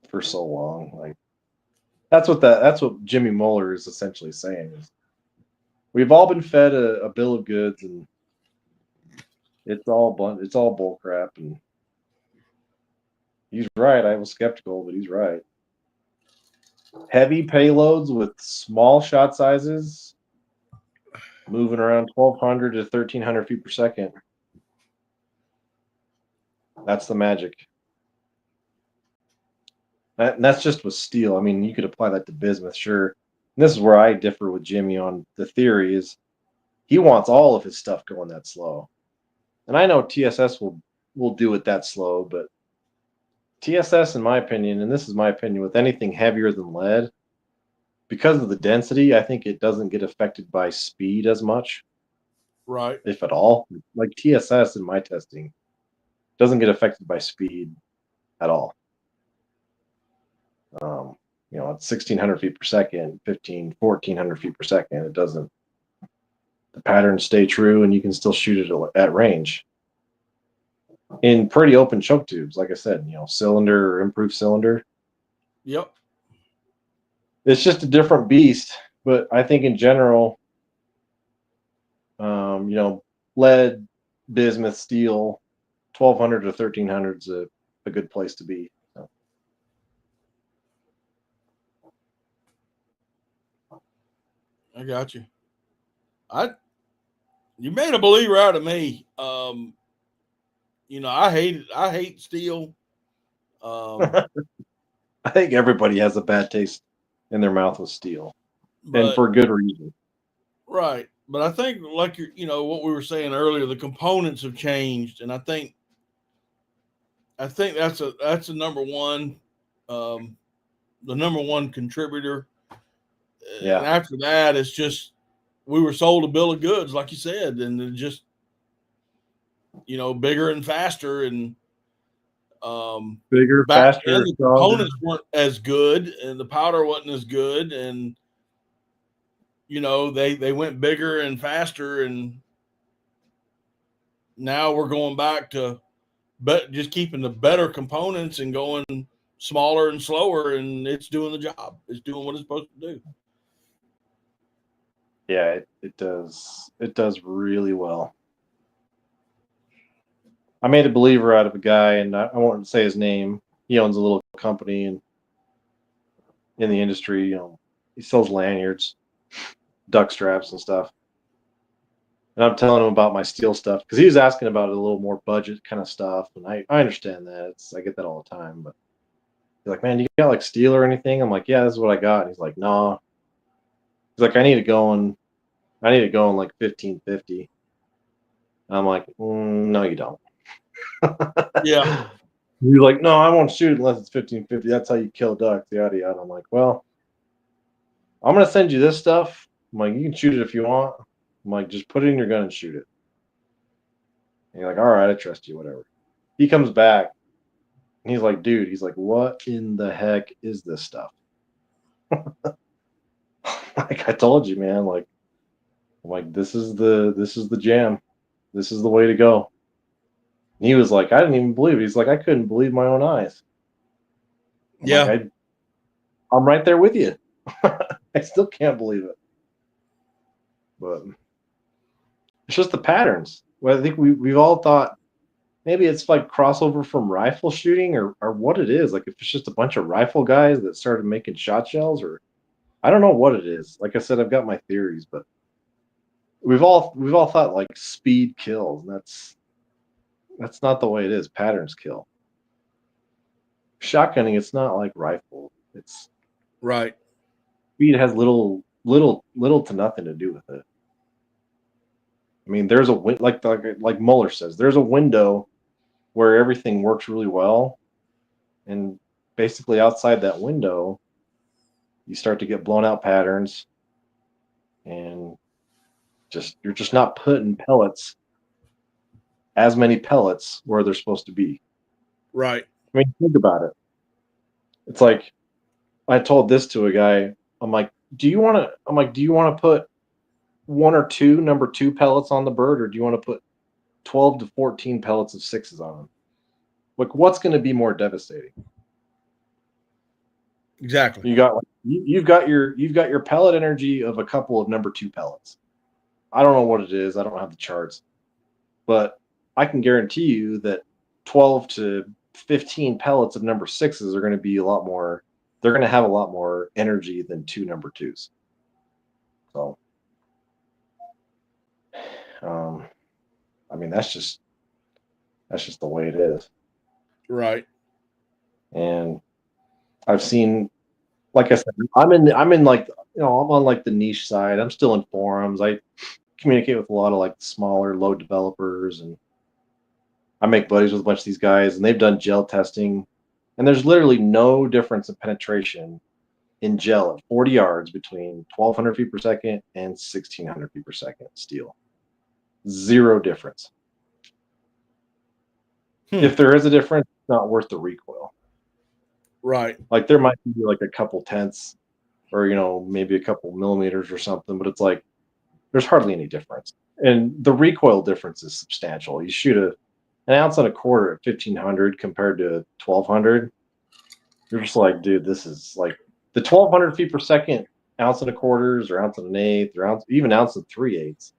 for so long. Like that's what Jimmy Mueller is essentially saying is we've all been fed a bill of goods, and it's all bull crap. And he's right. I was skeptical, but he's right. Heavy payloads with small shot sizes, moving around 1,200 to 1,300 feet per second. That's the magic. And that's just with steel. I mean, you could apply that to bismuth, sure. And this is where I differ with Jimmy on the theory is he wants all of his stuff going that slow. And I know TSS will do it that slow, but TSS, in my opinion, and this is my opinion, with anything heavier than lead, because of the density, I think it doesn't get affected by speed as much. Right. If at all. Like TSS in my testing doesn't get affected by speed at all. At 1,600 feet per second, 1,400 feet per second, it doesn't. The patterns stay true, and you can still shoot it at range in pretty open choke tubes. Like I said, cylinder or improved cylinder. Yep. It's just a different beast, but I think in general, lead, bismuth, steel, 1,200 to 1,300 is a good place to be. So. I got you. You made a believer out of me. I hate steel. I think everybody has a bad taste in their mouth with steel, and for good reason. Right. But I think like what we were saying earlier, the components have changed, and I think that's a number one, the number one contributor. Yeah. And after that, it's just we were sold a bill of goods, like you said, and then just bigger and faster, and bigger, faster. Then the components weren't as good, and the powder wasn't as good, and they went bigger and faster, and now we're going back to just keeping the better components and going smaller and slower, and it's doing the job. It's doing what it's supposed to do. Yeah, it does. It does really well. I made a believer out of a guy, and I won't say his name. He owns a little company and in the industry. He sells lanyards, duck straps, and stuff. And I'm telling him about my steel stuff because he was asking about it a little more budget kind of stuff, and I understand that. I get that all the time. But he's like, "Man, you got like steel or anything?" I'm like, "Yeah, this is what I got." And he's like, "No." He's like, I need to go in like 1,550. I'm like, no, you don't. Yeah. He's like, no, I won't shoot unless it's 1,550. That's how you kill ducks, yada yada. I'm like, well, I'm gonna send you this stuff. I'm like, you can shoot it if you want. I'm like, just put it in your gun and shoot it. And you're like, all right, I trust you, whatever. He comes back and he's like, dude, what in the heck is this stuff? Like I told you, man, I'm like, this is the jam. This is the way to go. And he was like, I didn't even believe it. He's like, I couldn't believe my own eyes. I'm I'm right there with you. I still can't believe it. But it's just the patterns. Well, I think we've all thought maybe it's like crossover from rifle shooting or what it is. Like if it's just a bunch of rifle guys that started making shot shells, or I don't know what it is. Like I said, I've got my theories, but we've all thought like speed kills, and that's not the way it is. Patterns kill. Shotgunning, it's not like rifle. It's Right. speed has little to nothing to do with it. I mean, there's a like Mueller says, there's a window where everything works really well, and basically outside that window, you start to get blown out patterns, and you're just not putting as many pellets where they're supposed to be. Right. I mean, think about it. It's like I told this to a guy. I'm like, do you want to put one or two number 2 pellets on the bird, or do you want to put 12 to 14 pellets of 6s on them? Like, what's going to be more devastating? Exactly. You've got your pellet energy of a couple of number 2 pellets. I don't know what it is. I don't have the charts, but I can guarantee you that 12 to 15 pellets of number 6s are going to be a lot more. They're going to have a lot more energy than 2 number 2s. So, I mean, that's just the way it is. Right. And I've seen, like I said, I'm in like, I'm on like the niche side. I'm still in forums. I communicate with a lot of like smaller load developers, and I make buddies with a bunch of these guys, and they've done gel testing, and there's literally no difference in penetration in gel at 40 yards between 1200 feet per second and 1600 feet per second steel. Zero difference. If there is a difference, it's not worth the recoil. Right. Like there might be like a couple tenths, or maybe a couple millimeters or something, but it's like there's hardly any difference. And the recoil difference is substantial. You shoot an ounce and a quarter at 1500 compared to 1200. You're just like, dude, this is like the 1200 feet per second ounce and a quarters, or ounce and an eighth, or even ounce and 3/8.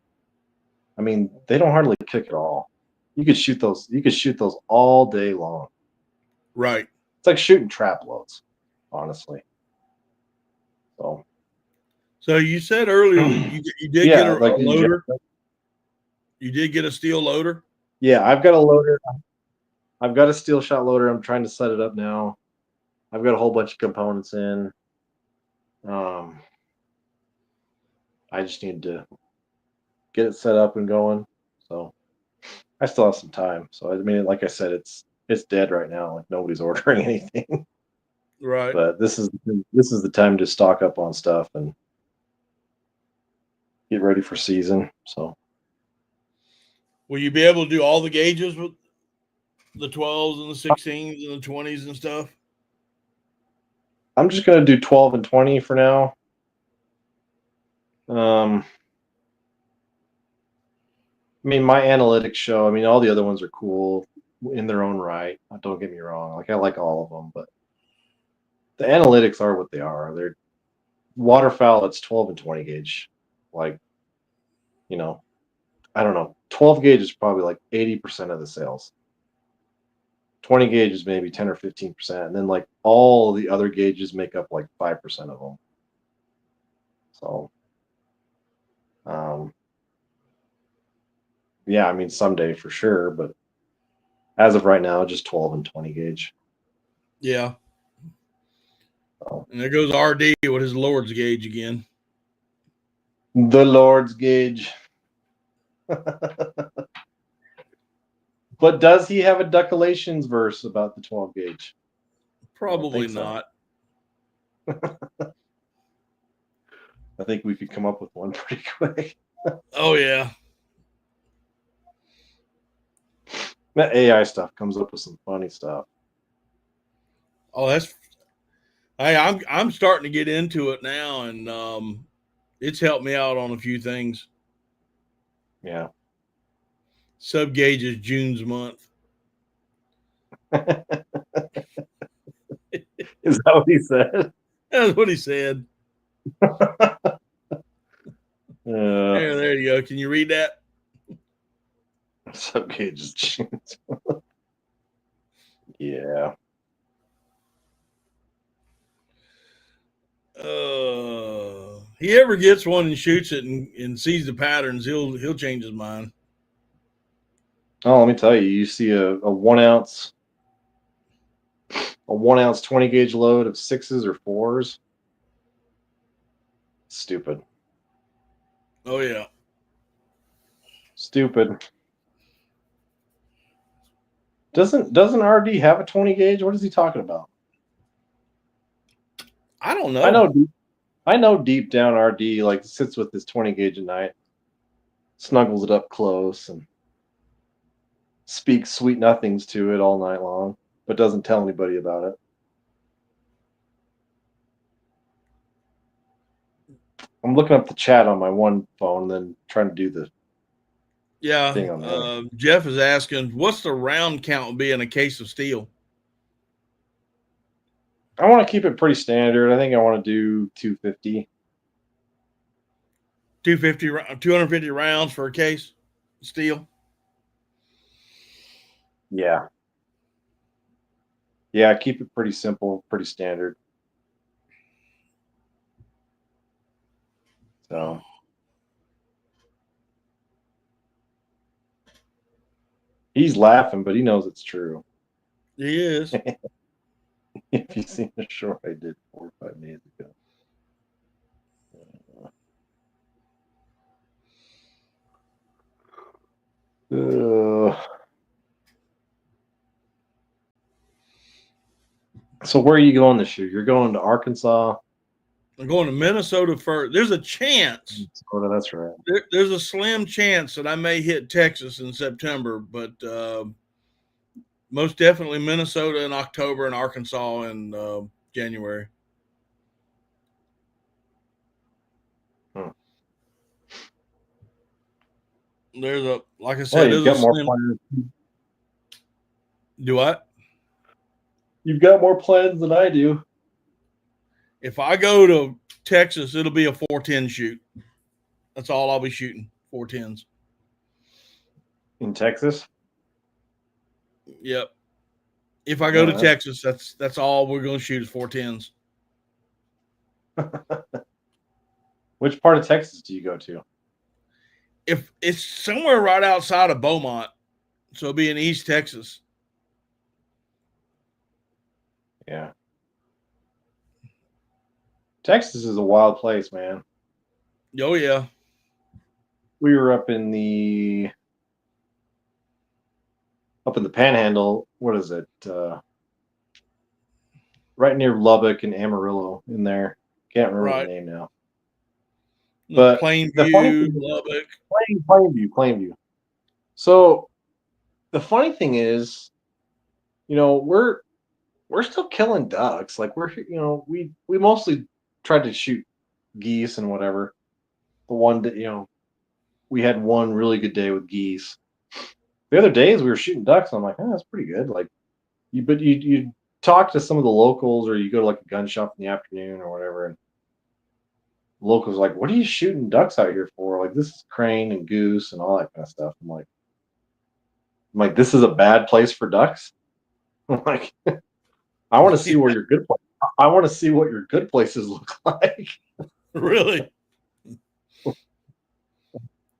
I mean, they don't hardly kick at all. You could shoot those all day long. Right. It's like shooting trap loads, honestly. So you said earlier that you did get a loader. You did get a steel loader? Yeah, I've got a loader. I've got a steel shot loader. I'm trying to set it up now. I've got a whole bunch of components in. I just need to get it set up and going. So I still have some time. So I mean, like I said, it's dead right now. Like nobody's ordering anything. Right. But this is the time to stock up on stuff and get ready for season. So will you be able to do all the gauges with the 12s and the 16s and the 20s and stuff? I'm just going to do 12 and 20 for now. I mean, my analytics show, I mean, all the other ones are cool in their own right. Don't get me wrong. Like, I like all of them, but the analytics are what they are. They're waterfowl, it's 12 and 20 gauge. Like, I don't know. 12 gauge is probably like 80% of the sales. 20 gauge is maybe 10 or 15%. And then like all the other gauges make up like 5% of them. So, yeah, I mean, someday for sure, but as of right now, just 12 and 20 gauge. Yeah. And there goes RD with his Lord's gauge again. The Lord's gauge. But does he have a Duckulations verse about the 12 gauge? Probably not. I think we could come up with one pretty quick. Oh, yeah. That AI stuff comes up with some funny stuff. Oh, hey, I'm starting to get into it now, and it's helped me out on a few things. Yeah. Sub gauge is June's month. Is that what he said? That's what he said. There you go. Can you read that? Sub gauge is June's month. Yeah. He ever gets one and shoots it and sees the patterns, he'll change his mind. Oh, let me tell you, you see a 1 ounce 20 gauge load of 6s or 4s. Stupid. Oh yeah. Stupid. Doesn't RD have a 20 gauge? What is he talking about? I don't know. I know deep down RD like sits with his 20 gauge at night, snuggles it up close, and speaks sweet nothings to it all night long, but doesn't tell anybody about it. I'm looking up the chat on my one phone and then trying to do the thing on there. Jeff is asking, what's the round count be in a case of steel? I want to keep it pretty standard. I think I want to do 250. 250 rounds for a case of steel. Yeah. Yeah, keep it pretty simple, pretty standard. So he's laughing, but he knows it's true. He is. If you've seen the short I did 4 or 5 days ago. So where are you going this year? You're going to Arkansas? I'm going to Minnesota first. There's a chance. Oh, that's right. There's a slim chance that I may hit Texas in September, but most definitely Minnesota in October and Arkansas in January. There's a, like I said, you've got more plans. Do what? You've got more plans than I do. If I go to Texas, it'll be a 410 shoot. That's all I'll be shooting, 410s. In Texas? Yep. If I go to Texas, that's all we're going to shoot is 410s. Which part of Texas do you go to? If it's somewhere right outside of Beaumont, so it'll be in East Texas. Yeah. Texas is a wild place, man. Oh, yeah. We were up in the Panhandle. What is it? Right near Lubbock and Amarillo in there. Can't remember the name now. But Plainview, Lubbock. Plainview. So the funny thing is, we're still killing ducks. Like we mostly tried to shoot geese and whatever. The one that, we had one really good day with geese. The other days we were shooting ducks. And I'm like, that's pretty good. Like you talk to some of the locals or you go to like a gun shop in the afternoon or whatever. And locals are like, what are you shooting ducks out here for? Like, this is crane and goose and all that kind of stuff. I'm like, this is a bad place for ducks. I'm like, I want to see where your good place. I want to see what your good places look like. Really?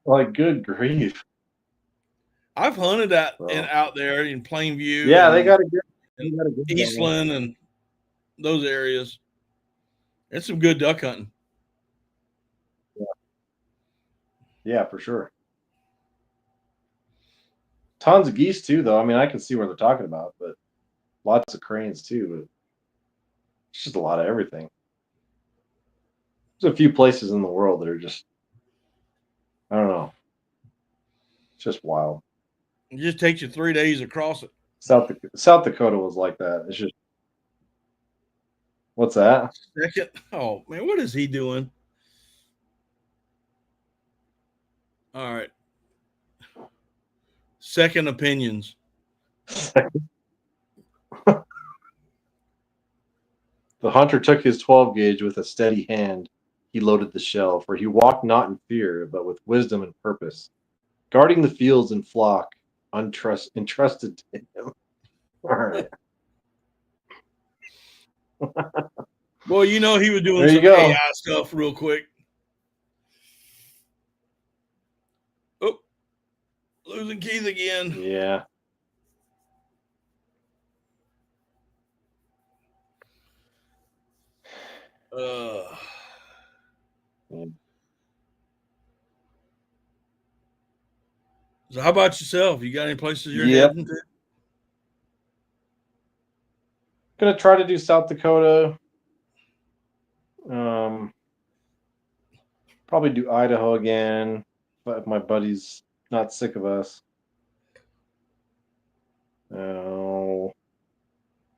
Like, good grief. I've hunted out there in Plainview. Yeah, they got a good Eastland and those areas. It's some good duck hunting. Yeah, for sure. Tons of geese too, though. I mean, I can see where they're talking about, but lots of cranes too. But it's just a lot of everything. There's a few places in the world that are just, I don't know, it's just wild. It just takes you 3 days across it. South Dakota was like that. It's just, what's that? Second, oh man, what is he doing? All right. Second opinions. The hunter took his 12 gauge with a steady hand. He loaded the shell, for he walked not in fear, but with wisdom and purpose, guarding the fields and flock entrusted to him. All right. Well, he was doing there some AI stuff real quick. Losing Keith again. Yeah. So how about yourself? You got any places you're Yep. heading to? Gonna try to do South Dakota. Probably do Idaho again, but if my buddy's not sick of us.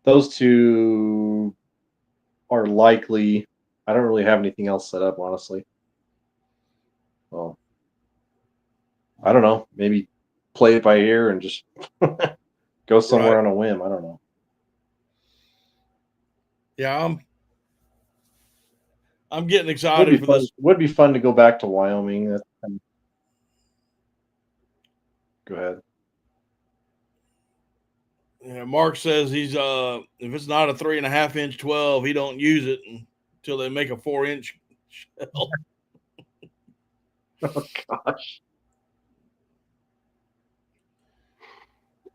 Those two are likely. I don't really have anything else set up, honestly. Well, I don't know. Maybe play it by ear and just go somewhere on a whim. I don't know. Yeah, I'm getting excited for this. Would be fun to go back to Wyoming. Go ahead. Yeah, Mark says he's if it's not a 3.5-inch 12, he don't use it until they make a 4-inch shell. Oh gosh.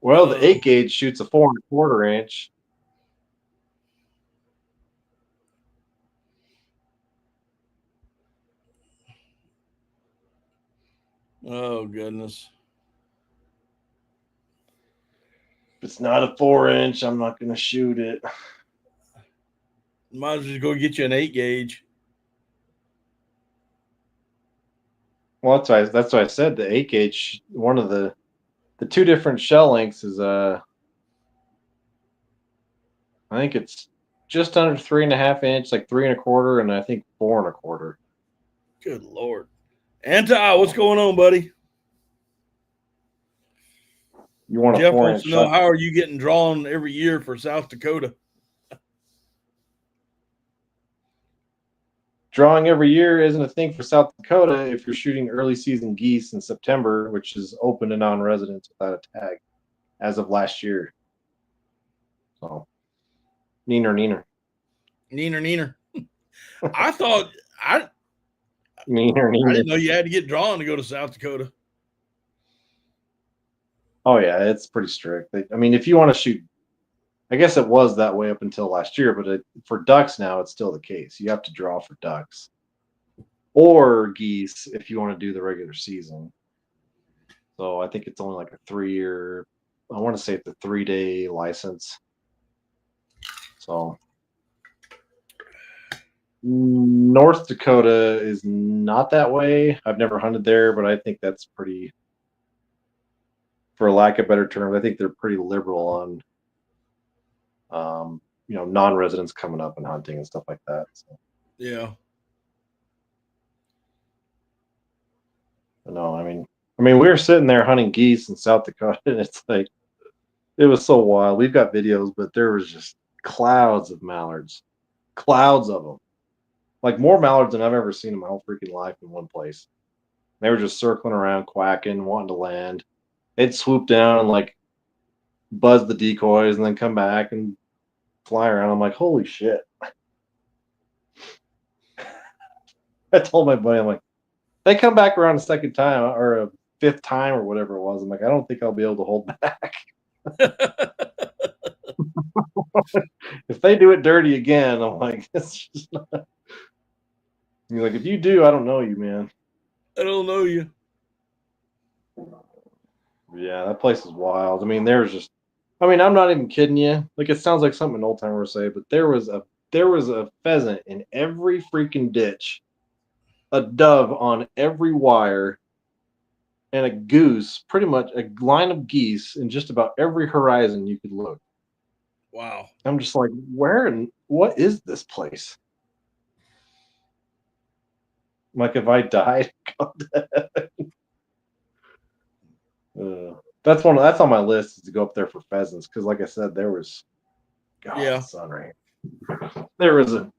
Well, the 8 gauge shoots a 4 1/4 inch. Oh goodness. If it's not a 4-inch, I'm not going to shoot it. Might as well go get you an 8 gauge. Well, that's why I said the 8 gauge. One of the two different shell lengths is I think it's just under 3.5 inch, like 3 1/4, and I think 4 1/4. Good Lord. Anti, what's going on, buddy? You want Jeff a 4-inch wants to know, how are you getting drawn every year for South Dakota? Drawing every year isn't a thing for South Dakota if you're shooting early season geese in September, which is open to non-residents without a tag as of last year. So, neener. I thought Neener. I didn't know you had to get drawn to go to South Dakota. Oh yeah, it's pretty strict. I mean, if you want to shoot, I guess it was that way up until last year, but for ducks now it's still the case. You have to draw for ducks or geese if you want to do the regular season. So I think it's only like a 3-year. I want to say it's a 3-day license. So North Dakota is not that way. I've never hunted there, but I think that's pretty, for lack of better terms, I think they're pretty liberal on non-residents coming up and hunting and stuff like that. So. Yeah. No, I mean, we were sitting there hunting geese in South Dakota, and it's like, it was so wild. We've got videos, but there was just clouds of mallards, clouds of them, like more mallards than I've ever seen in my whole freaking life in one place. They were just circling around, quacking, wanting to land. They'd swoop down and like buzz the decoys, and then come back and fly around. I'm like, holy shit! I told my buddy, I'm like, they come back around a second time or a 5th time or whatever it was. I'm like, I don't think I'll be able to hold back. If they do it dirty again, I'm like, it's just not. He's like, if you do, I don't know you, man. I don't know you. Yeah, that place is wild. I mean, there's just, I'm not even kidding you. Like, it sounds like something an old timer would say, but there was a pheasant in every freaking ditch, a dove on every wire, and a goose, pretty much a line of geese in just about every horizon you could look. Wow. I'm just like, where and what is this place? Like, if I died, that's on my list, is to go up there for pheasants, because like I said, there was sun right. There was a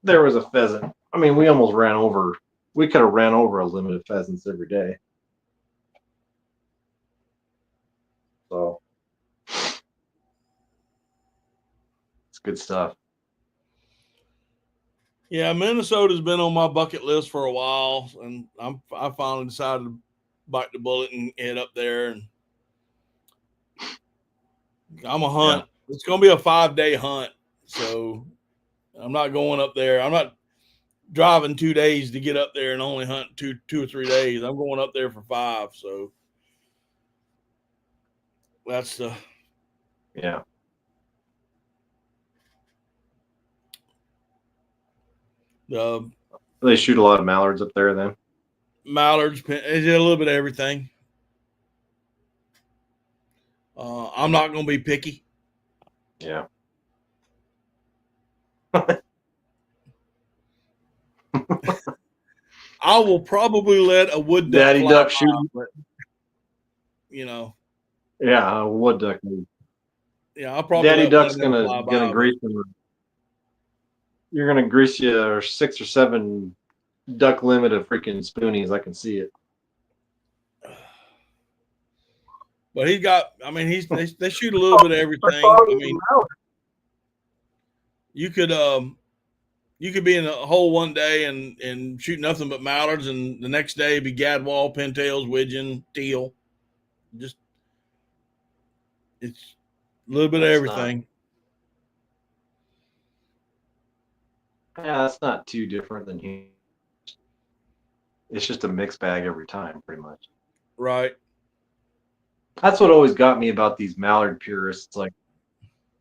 pheasant. I mean, we almost ran over. We could have ran over a limit of pheasants every day. So it's good stuff. Yeah, Minnesota's been on my bucket list for a while, and I finally decided to bite the bullet and head up there. And I'm a hunt. Yeah. It's going to be a 5-day hunt. So I'm not going up there. I'm not driving 2 days to get up there and only hunt two or 3 days. I'm going up there for 5. So that's the. Yeah. They shoot a lot of mallards up there then. Mallards, a little bit of everything. I'm not going to be picky. Yeah. I will probably let a wood duck Daddy duck shoot. You know. Yeah, a wood duck. Yeah, I'll probably. Daddy duck's gonna grease them. You're gonna grease you 6 or 7 duck limit of freaking spoonies. I can see it. But he got. I mean, they shoot a little bit of everything. I mean, you could be in a hole one day and shoot nothing but mallards, and the next day be gadwall, pintails, widgeon, teal. Just it's a little bit of everything. Yeah, that's not too different than here. It's just a mixed bag every time, pretty much. Right. That's what always got me about these mallard purists. Like,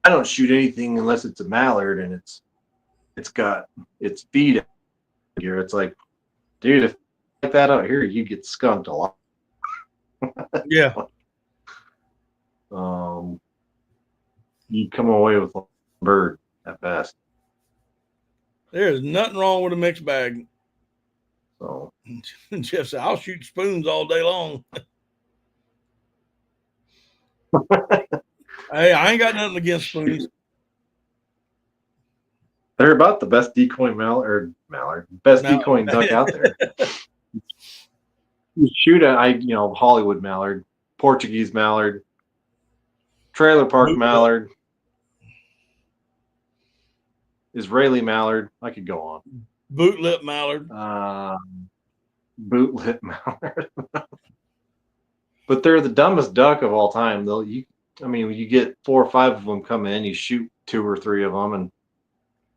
I don't shoot anything unless it's a mallard and it's got its feet here. It's like, dude, if you like that out here, you get skunked a lot. Yeah. You come away with a bird at best. There's nothing wrong with a mixed bag. So Jeff said, I'll shoot spoons all day long. Hey, I ain't got nothing against spoons. They're about the best decoy mallard, decoying duck out there. You shoot at Hollywood mallard, Portuguese mallard, trailer park mallard, Israeli mallard. I could go on. Boot lip mallard. Boot lip mallard. But they're the dumbest duck of all time. When you get 4 or 5 of them come in, you shoot 2 or 3 of them, and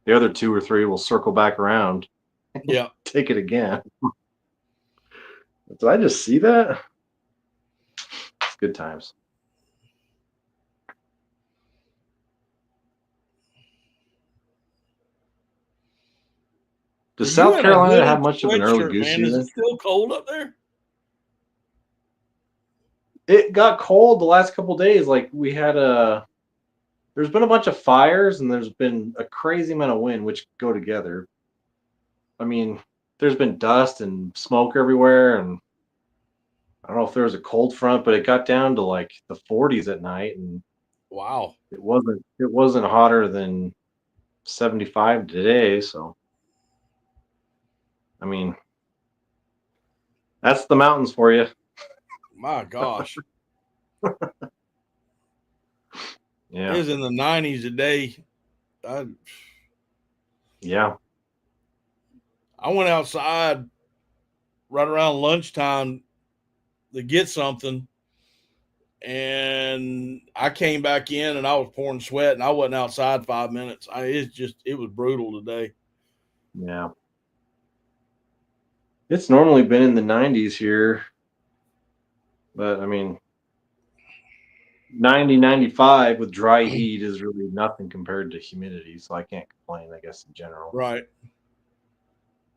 the other 2 or 3 will circle back around. Yeah. Take it again. Did I just see that? It's good times. Does South Carolina have much of an early goose season? Is it still cold up there? It got cold the last couple of days. Like, we had there's been a bunch of fires and there's been a crazy amount of wind, which go together. I mean, there's been dust and smoke everywhere, and I don't know if there was a cold front, but it got down to like the 40s at night, and wow, it wasn't hotter than 75 today. So, I mean, that's the mountains for you. My gosh. Yeah. It was in the 90s a day. Yeah. I went outside right around lunchtime to get something, and I came back in and I was pouring sweat, and I wasn't outside 5 minutes. It was brutal today. Yeah. It's normally been in the 90s here, but I mean, 90, 95 with dry heat is really nothing compared to humidity, so I can't complain, I guess, in general. Right.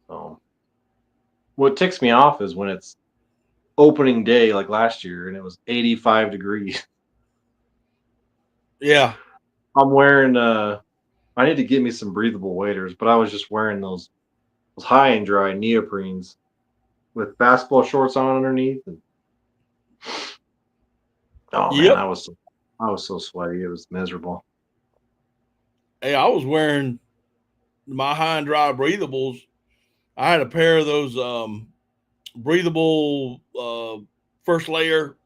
So, what ticks me off is when it's opening day like last year and it was 85 degrees. Yeah. I'm wearing I need to get me some breathable waders, but I was just wearing those high and dry neoprenes with basketball shorts on underneath. And, man, I was so sweaty. It was miserable. Hey, I was wearing my high and dry breathables. I had a pair of those breathable first layer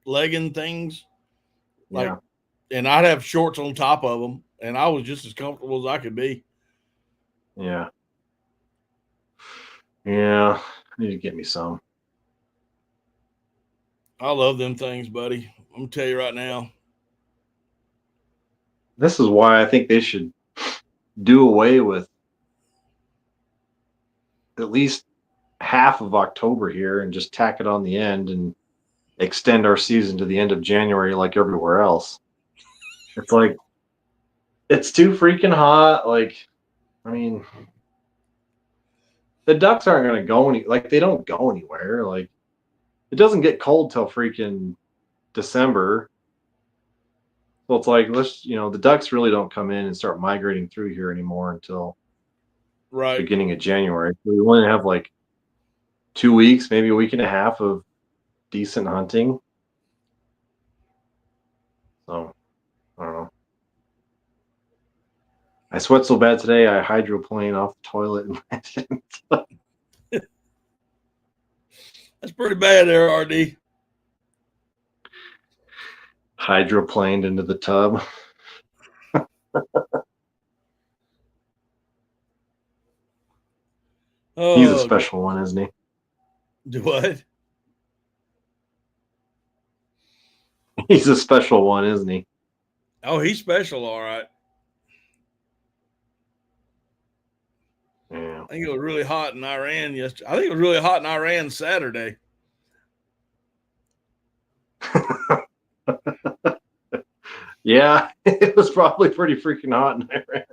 legging things. Yeah. And I'd have shorts on top of them, and I was just as comfortable as I could be. Yeah. Yeah. I need to get me some. I love them things, buddy. I'm gonna tell you right now. this is why I think they should do away with at least half of October here and just tack it on the end and extend our season to the end of January like everywhere else. It's like it's too freaking hot. Like, I mean, the Ducks aren't going to go they don't go anywhere. Like, it doesn't get cold till freaking December. So it's like, the Ducks really don't come in and start migrating through here anymore until Right. beginning of January. So we only have like 2 weeks, maybe a week and a half of decent hunting. So I don't know. I sweat so bad today, I hydroplaned off the toilet and That's pretty bad there, RD. hydroplaned into the tub. He's a special one, isn't he? Do what? He's a special one, isn't he? Oh, he's special, all right. Yeah. I think it was really hot in Iran yesterday. I think it was really hot in Iran Saturday. Yeah, it was probably pretty freaking hot in Iran.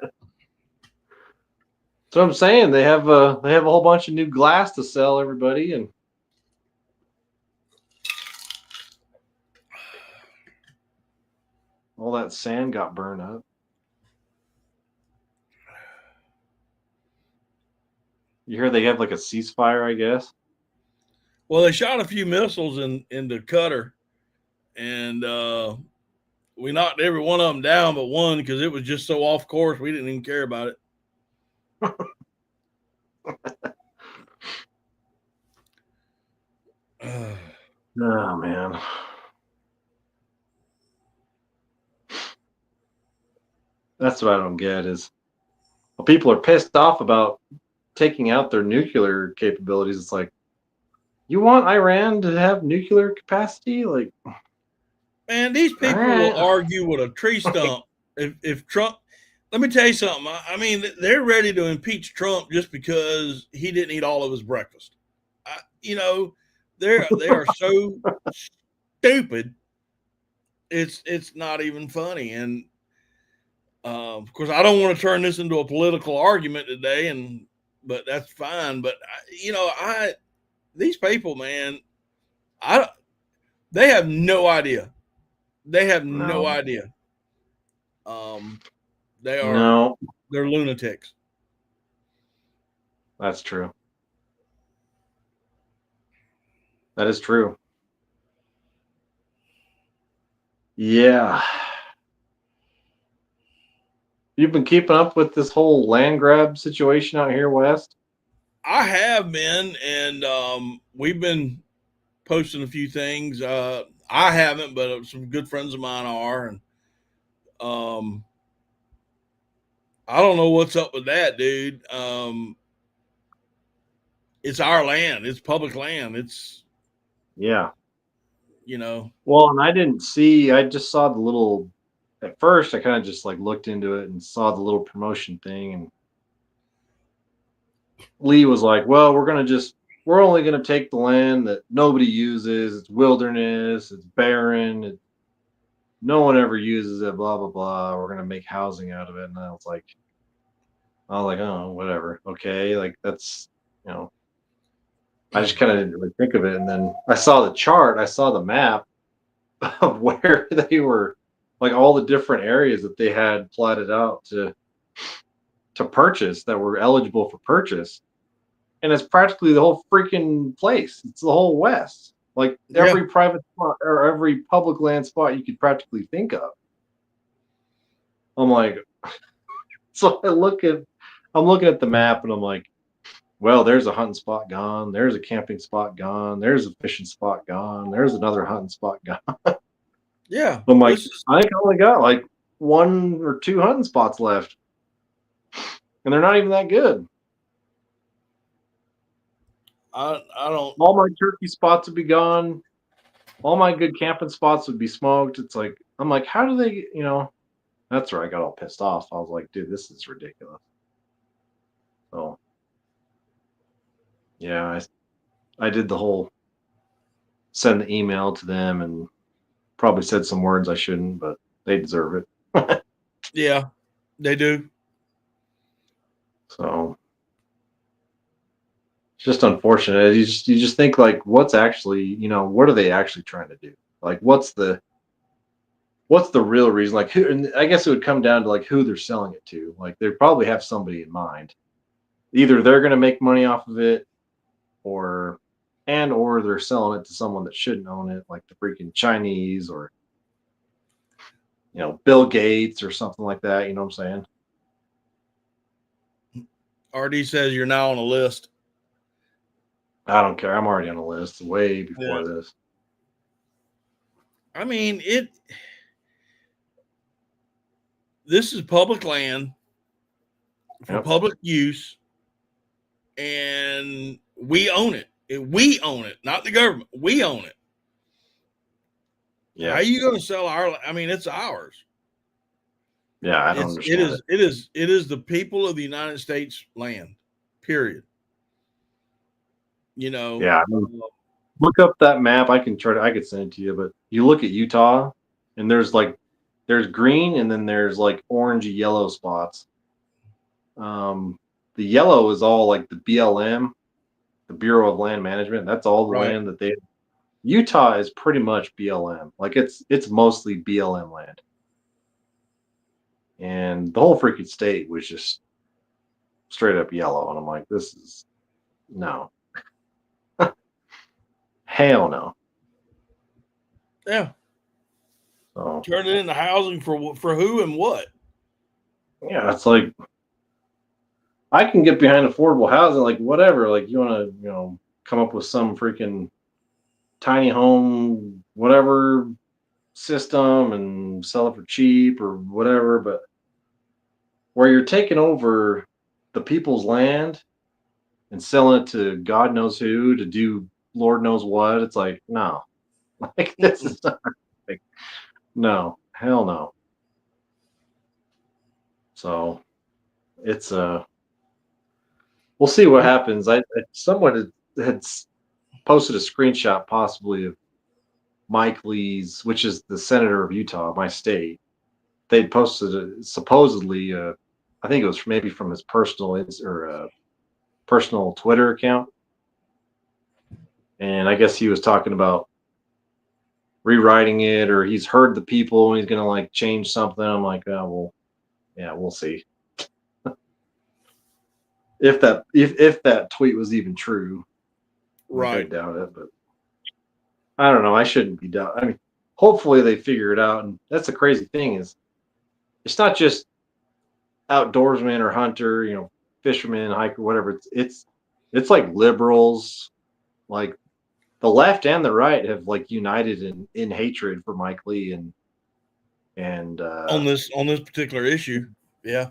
So I'm saying they have a whole bunch of new glass to sell everybody, and all that sand got burned up. You hear they have like a ceasefire, I guess. Well, they shot a few missiles into Qatar, and we knocked every one of them down but one because it was just so off course we didn't even care about it. Oh man. That's what I don't get is people are pissed off about taking out their nuclear capabilities. It's like, you want Iran to have nuclear capacity? Like, man, these people will argue with a tree stump. If Trump, let me tell you something. I mean, they're ready to impeach Trump just because he didn't eat all of his breakfast. They are so stupid. It's not even funny. And of course, I don't want to turn this into a political argument today, but that's fine. But these people, man, they have no idea. They have no idea. They're lunatics. That's true. That is true. Yeah. You've been keeping up with this whole land grab situation out here west? I have been, and we've been posting a few things. I haven't, but some good friends of mine are, and I don't know what's up with that, dude. It's our land. It's public land. It's Well, and I just saw the little. At first, I kind of just like looked into it and saw the little promotion thing, and Lee was like, "Well, we're only gonna take the land that nobody uses. It's wilderness. It's barren. No one ever uses it. Blah blah blah. We're gonna make housing out of it." And I was like, "Oh, whatever. Okay, like that's I just kind of didn't really think of it, and then I saw the chart. I saw the map of where they were, like all the different areas that they had platted out to purchase that were eligible for purchase. And it's practically the whole freaking place. It's the whole West. Like every private spot or every public land spot you could practically think of. I'm like, so I'm looking at the map and I'm like, well, there's a hunting spot gone. There's a camping spot gone. There's a fishing spot gone. There's another hunting spot gone. Yeah. I'm like, I think I only got like 1 or 2 hunting spots left. And they're not even that good. I don't. All my turkey spots would be gone. All my good camping spots would be smoked. It's like, I'm like, how do they, and That's where I got all pissed off. I was like, dude, this is ridiculous. So, yeah, I did the whole send the email to them and probably said some words I shouldn't, but they deserve it. Yeah, they do. So it's just unfortunate. You just think like, what's actually, what are they actually trying to do? Like, what's the real reason? Like, who? And I guess it would come down to like who they're selling it to. Like, they probably have somebody in mind. Either they're going to make money off of it, or they're selling it to someone that shouldn't own it, like the freaking Chinese or Bill Gates or something like that. You know what I'm saying? RD says you're now on a list. I don't care. I'm already on the list way before this. I mean, this is public land for public use, and we own it. We own it, not the government. We own it. Yeah. How are you going to sell our? I mean, it's ours. Yeah, I don't understand. It is the people of the United States land. Period. Yeah. Look up that map. I could send it to you, but you look at Utah, and there's green, and then there's like orangey yellow spots. The yellow is all like the BLM, the Bureau of Land Management. That's all the land that they. Utah is pretty much BLM. Like it's mostly BLM land, and the whole freaking state was just straight up yellow. And I'm like, this is no. Hell no. Yeah. So, turn it into housing for who and what? Yeah, it's like I can get behind affordable housing, like whatever. Like you want to, come up with some freaking tiny home, whatever system and sell it for cheap or whatever. But where you're taking over the people's land and selling it to God knows who to do Lord knows what, it's like, no. Like this is not like, no, hell no. So it's we'll see what happens. Someone had posted a screenshot possibly of Mike Lee's, which is the senator of Utah, my state. They'd posted supposedly I think it was maybe from his personal Twitter account. And I guess he was talking about rewriting it, or he's heard the people and he's going to like change something. I'm like, oh, well, yeah, we'll see. If that tweet was even true, right? I doubt it, but I don't know. I shouldn't be doubt. I mean, hopefully they figure it out. And that's the crazy thing is, it's not just outdoorsman or hunter, fisherman, hiker, whatever. It's like liberals, like the left and the right have like united in hatred for Mike Lee and on this particular issue. Yeah.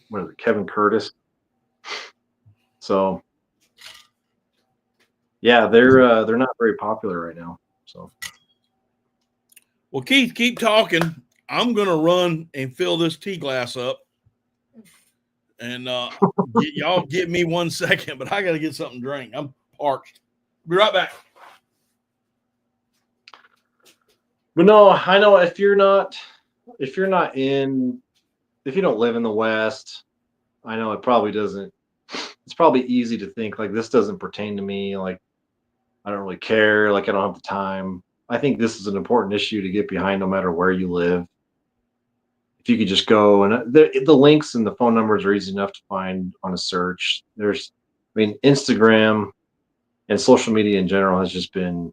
What is it, Kevin Curtis? So yeah, they're not very popular right now. So well, Keith, keep talking. I'm gonna run and fill this tea glass up. And y'all give me 1 second, but I gotta get something to drink. I'm parched. Be right back. But no, I know if you don't live in the West, I know it probably doesn't. It's probably easy to think like this doesn't pertain to me. Like I don't really care. Like I don't have the time. I think this is an important issue to get behind, no matter where you live. If you could just go and the links and the phone numbers are easy enough to find on a search. Instagram and social media in general has just been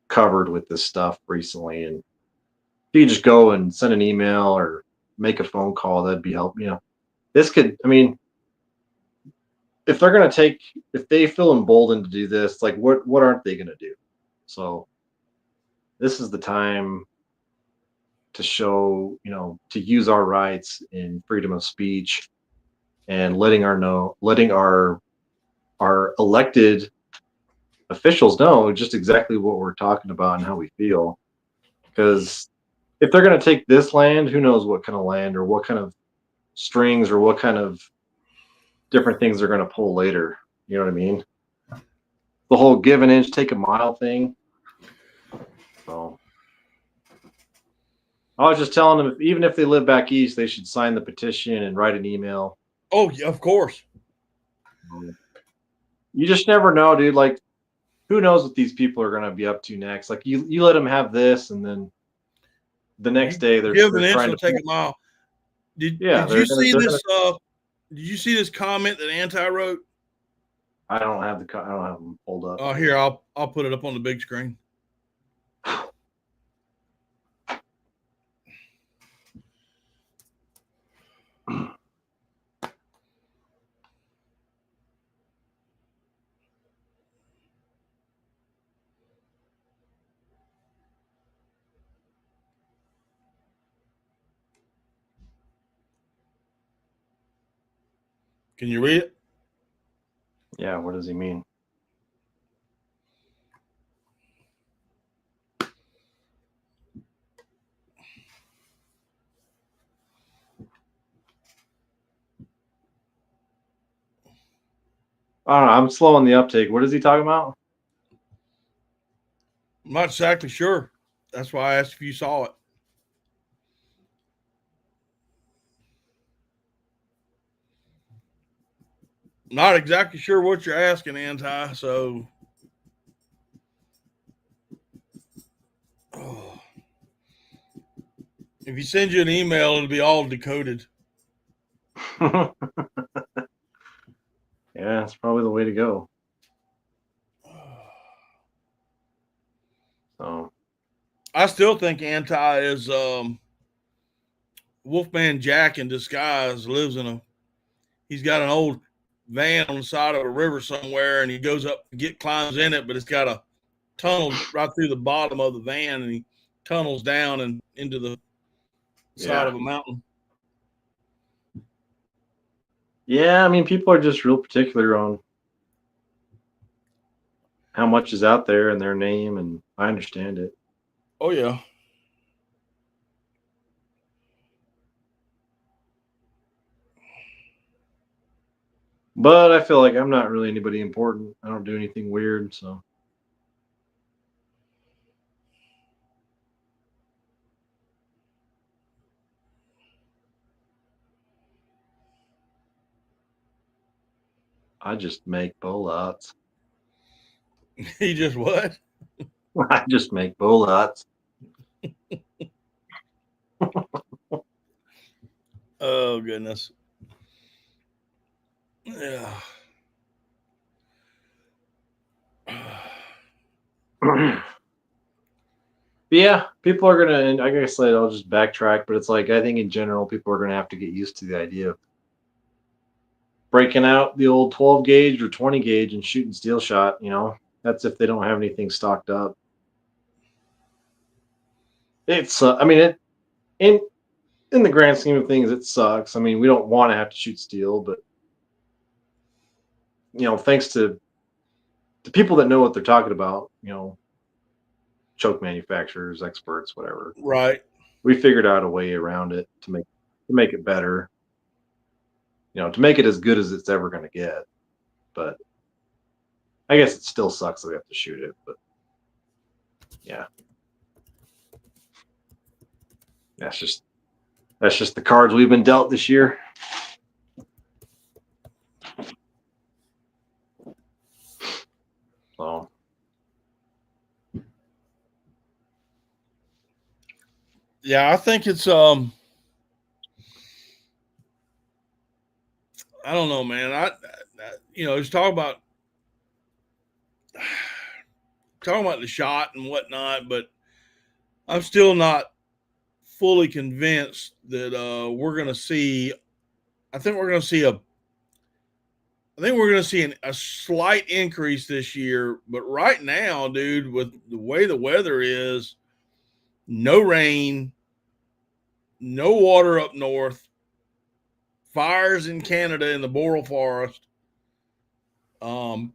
covered with this stuff recently. And if you just go and send an email or make a phone call, that'd be helpful. This could, if they feel emboldened to do this, like what aren't they going to do? So this is the time to show, to use our rights in freedom of speech and letting our elected officials know just exactly what we're talking about and how we feel. Because if they're going to take this land, who knows what kind of land or what kind of strings or what kind of different things they're going to pull later. You know what I mean? The whole give an inch, take a mile thing. So I was just telling them, even if they live back east, they should sign the petition and write an email. Oh, yeah, of course. You just never know, dude. Like, who knows what these people are going to be up to next? Like, you let them have this, and then the next day they're give an inch trying will to take a mile. Did yeah, you see this? Did you see this comment that Anti wrote? I don't have them pulled up. Oh, here, I'll put it up on the big screen. Can you read it? Yeah, what does he mean? I don't know. I'm slow on the uptake. What is he talking about? I'm not exactly sure. That's why I asked if you saw it. Not exactly sure what you're asking, Anti. So, if he sends you an email, it'll be all decoded. Yeah, it's probably the way to go. So I still think Anti is Wolfman Jack in disguise. He's got an old van on the side of a river somewhere, and he goes up climbs in it, but it's got a tunnel right through the bottom of the van, and he tunnels down and into the side of a mountain. Yeah, I mean, people are just real particular on how much is out there and their name, and I understand it. Oh, yeah. But I feel like I'm not really anybody important. I don't do anything weird, so. I just make bowlots. He just what? I just make bowlots. Oh, goodness. Yeah. Yeah, people are gonna, and I guess I'll just backtrack, but it's like I think in general people are gonna have to get used to the idea of breaking out the old 12 gauge or 20 gauge and shooting steel shot. You know, that's if they don't have anything stocked up. It's, I mean, it in the grand scheme of things, it sucks. I mean, we don't want to have to shoot steel, but you know, thanks to the people that know what they're talking about, you know, choke manufacturers, experts, whatever. Right. We figured out a way around it to make it better. You know, to make it as good as it's ever going to get. But I guess it still sucks that we have to shoot it. But yeah, that's just the cards we've been dealt this year. So. Yeah, I think it's I don't know, man. I you know, just talking about the shot and whatnot, but I'm still not fully convinced that we're going to see. I think we're going to see a slight increase this year, but right now, dude, with the way the weather is, no rain, no water up north, fires in Canada in the Boreal Forest. I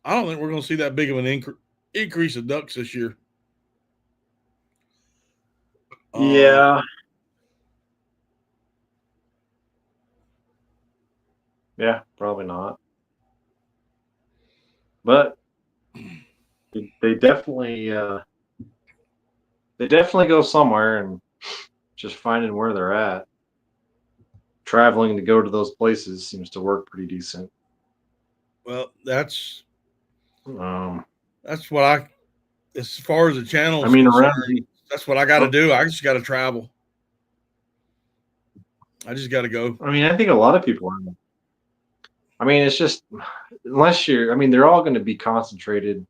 don't think we're going to see that big of an increase of ducks this year. Uh, Yeah. Yeah, probably not. But they definitely go somewhere, and just finding where they're at. Traveling to go to those places seems to work pretty decent. well, that's Um, that's what I, as far as the channel I is mean, around concerned, that's what I got to oh, do. I just got to travel. I just got to go. I mean, I think a lot of people are. I mean, it's just unless you're. I mean, they're all going to be concentrated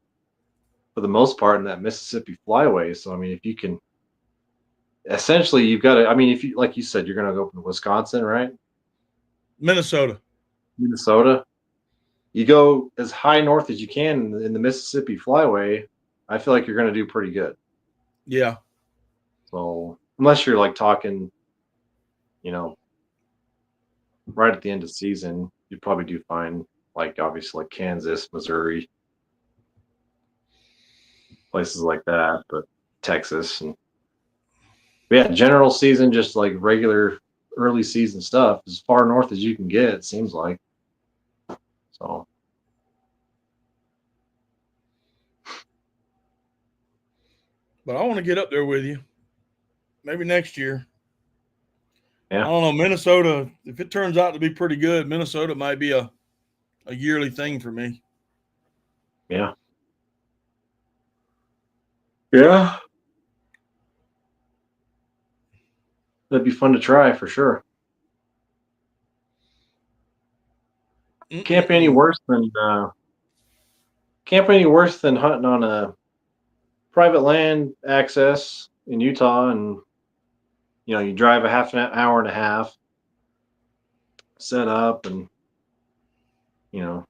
for the most part in that Mississippi Flyway. So I mean, if you can, essentially, you've got to. I mean, if you like you said, you're going to go from Wisconsin, right? Minnesota. Minnesota. You go as high north as you can in the Mississippi Flyway. I feel like you're going to do pretty good. Yeah. So unless you're like talking, you know, right at the end of the season, you probably do fine. Like obviously like Kansas, Missouri, places like that, but Texas and yeah, general season, just like regular early season stuff, as far north as you can get, it seems like. So But I want to get up there with you. Maybe next year. I yeah, don't know. Minnesota, if it turns out to be pretty good, Minnesota might be a yearly thing for me. yeah, yeah. That'd be fun to try for sure. Can't be any Mm-mm-mm. worse than hunting on a private land access in Utah, and you drive a half an hour and a half, set up, and you know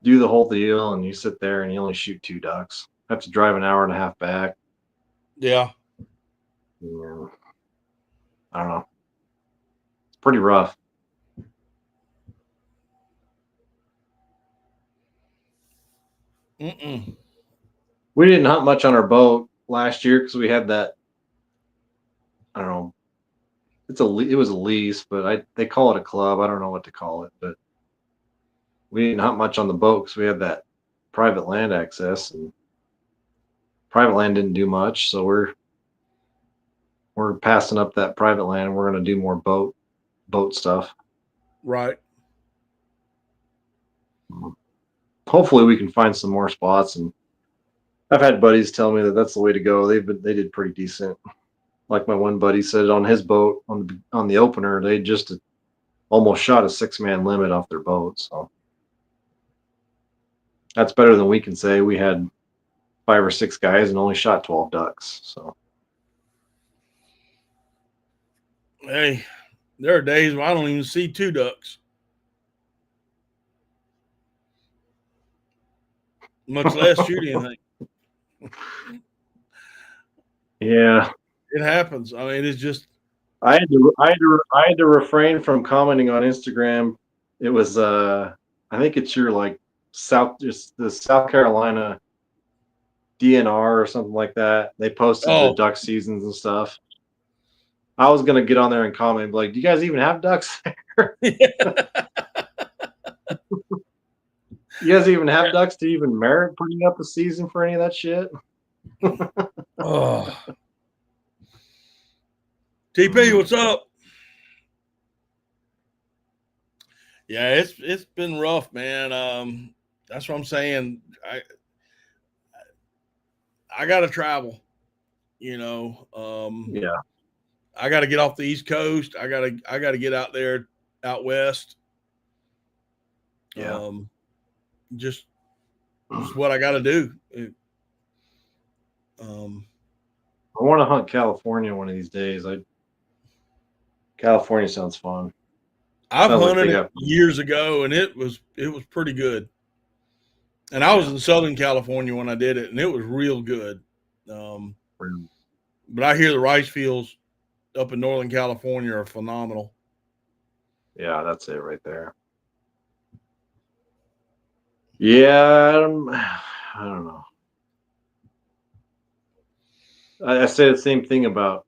do the whole deal, and you sit there and you only shoot two ducks. Have to drive an hour and a half back. Yeah. And, I don't know. It's pretty rough. Mm-mm. We didn't hunt much on our boat last year because we had that. I don't know. It was a lease, but they call it a club. I don't know what to call it, but we didn't hunt much on the boat because we had that private land access, and private land didn't do much. So we're passing up that private land, and we're going to do more boat stuff. Right. Hopefully, we can find some more spots. And I've had buddies tell me that that's the way to go. They did pretty decent. Like my one buddy said on his boat on the opener, they just almost shot a 6-man limit off their boat. So that's better than we can say. We had 5 or 6 guys and only shot 12 ducks. So Hey, there are days where I don't even see two ducks, much less shoot anything. yeah, It happens. I mean, it's just, I had to refrain from commenting on Instagram. It was I think it's your like just the South Carolina DNR or something like that. They posted the oh, duck seasons and stuff. I was gonna get on there and comment like, "Do you guys even have ducks? You guys even have ducks to even merit putting up a season for any of that shit?" oh. TP, what's up? Yeah, it's been rough, man. That's what I'm saying. I got to travel. You know, Yeah, I got to get off the East Coast. I got to get out there, out west. yeah. Um, just it's what I got to do. Um, I want to hunt California one of these days. California sounds fun. I've Sounds like they hunted it got. years ago, and it was pretty good. And I was Yeah. in Southern California when I did it, and it was real good. Um, but I hear the rice fields up in Northern California are phenomenal. Yeah, that's it right there. Yeah, I don't know. I say the same thing about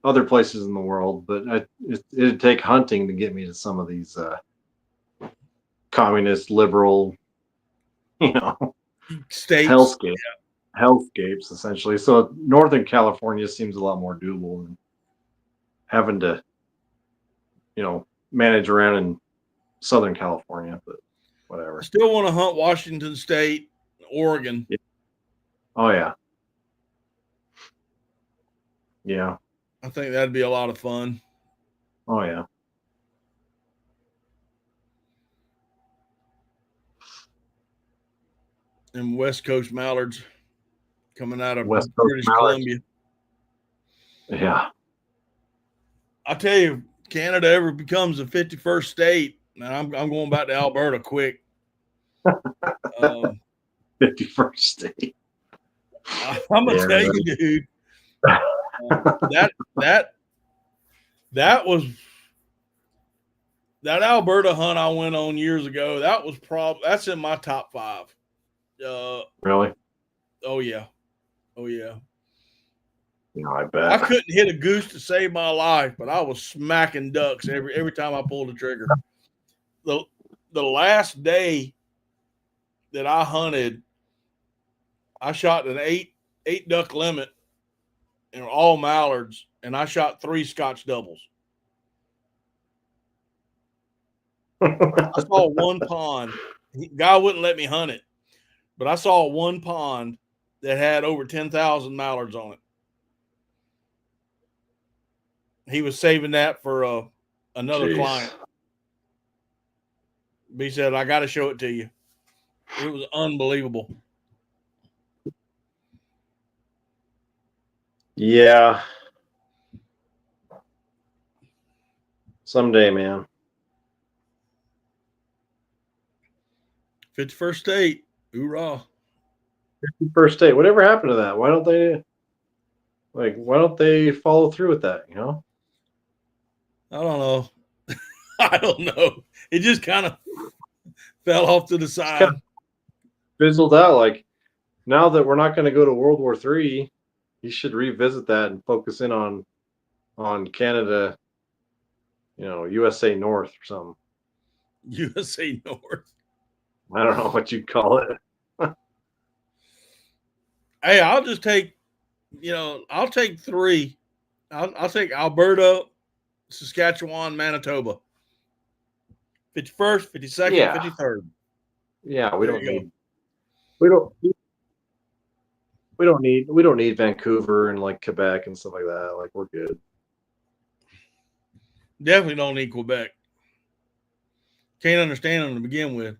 other places in the world, but it'd take hunting to get me to some of these communist, liberal, you know, States. hellscape, hellscapes essentially. So Northern California seems a lot more doable than having to, manage around in Southern California. But I whatever. still want to hunt Washington State, Oregon. Yeah. Oh yeah, yeah. I think that'd be a lot of fun. Oh yeah. And West Coast mallards coming out of West Coast British mallards. Columbia. Yeah. I tell you, Canada ever becomes a 51st state, and I'm going back to Alberta quick. 51st state. I'm gonna tell you, dude. That was that Alberta hunt I went on years ago. That's in my top 5. Really? Oh yeah. I bet. I couldn't hit a goose to save my life, but I was smacking ducks every time I pulled the trigger. The last day that I hunted, I shot an eight duck limit and all mallards, and I shot 3 Scotch doubles. I saw one pond. Guy wouldn't let me hunt it, but I saw one pond that had over 10,000 mallards on it. He was saving that for another Jeez. client. He said, I got to show it to you. It was unbelievable. Yeah. Someday, man. 51st state. Hoorah. 51st state. Whatever happened to that? Why don't they follow through with that, I don't know. I don't know. It just kind of fell off to the side. Kind of fizzled out. Like, now that we're not going to go to World War III, you should revisit that and focus in on Canada, USA North or something. USA North. I don't know what you'd call it. Hey, I'll just take, I'll take 3. I'll take Alberta, Saskatchewan, Manitoba. 51st, 52nd, Yeah. 53rd. Yeah, we There don't you go. need we don't need Vancouver and like Quebec and stuff like that. Like, we're good. Definitely don't need Quebec. Can't understand them to begin with.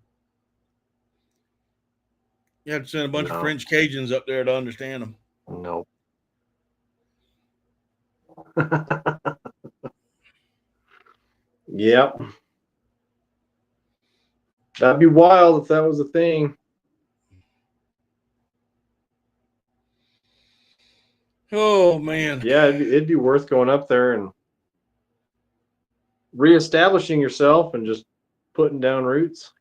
You have to send a bunch of French Cajuns up there to understand them. No. Yep. That'd be wild if that was a thing. Oh man. Yeah, it'd be worth going up there and reestablishing yourself and just putting down roots,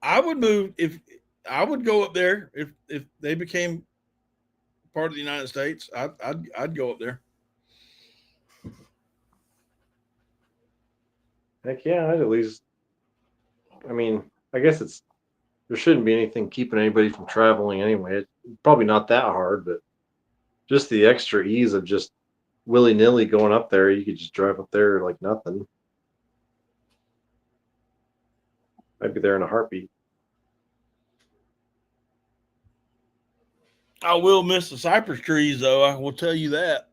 I would move if I would go up there if they became part of the United States. I'd go up there. Heck yeah, I'd at least. I mean, I guess there shouldn't be anything keeping anybody from traveling anyway. It's probably not that hard, but just the extra ease of just willy-nilly going up there. You could just drive up there like nothing. I'd be there in a heartbeat. I will miss the cypress trees, though. I will tell you that.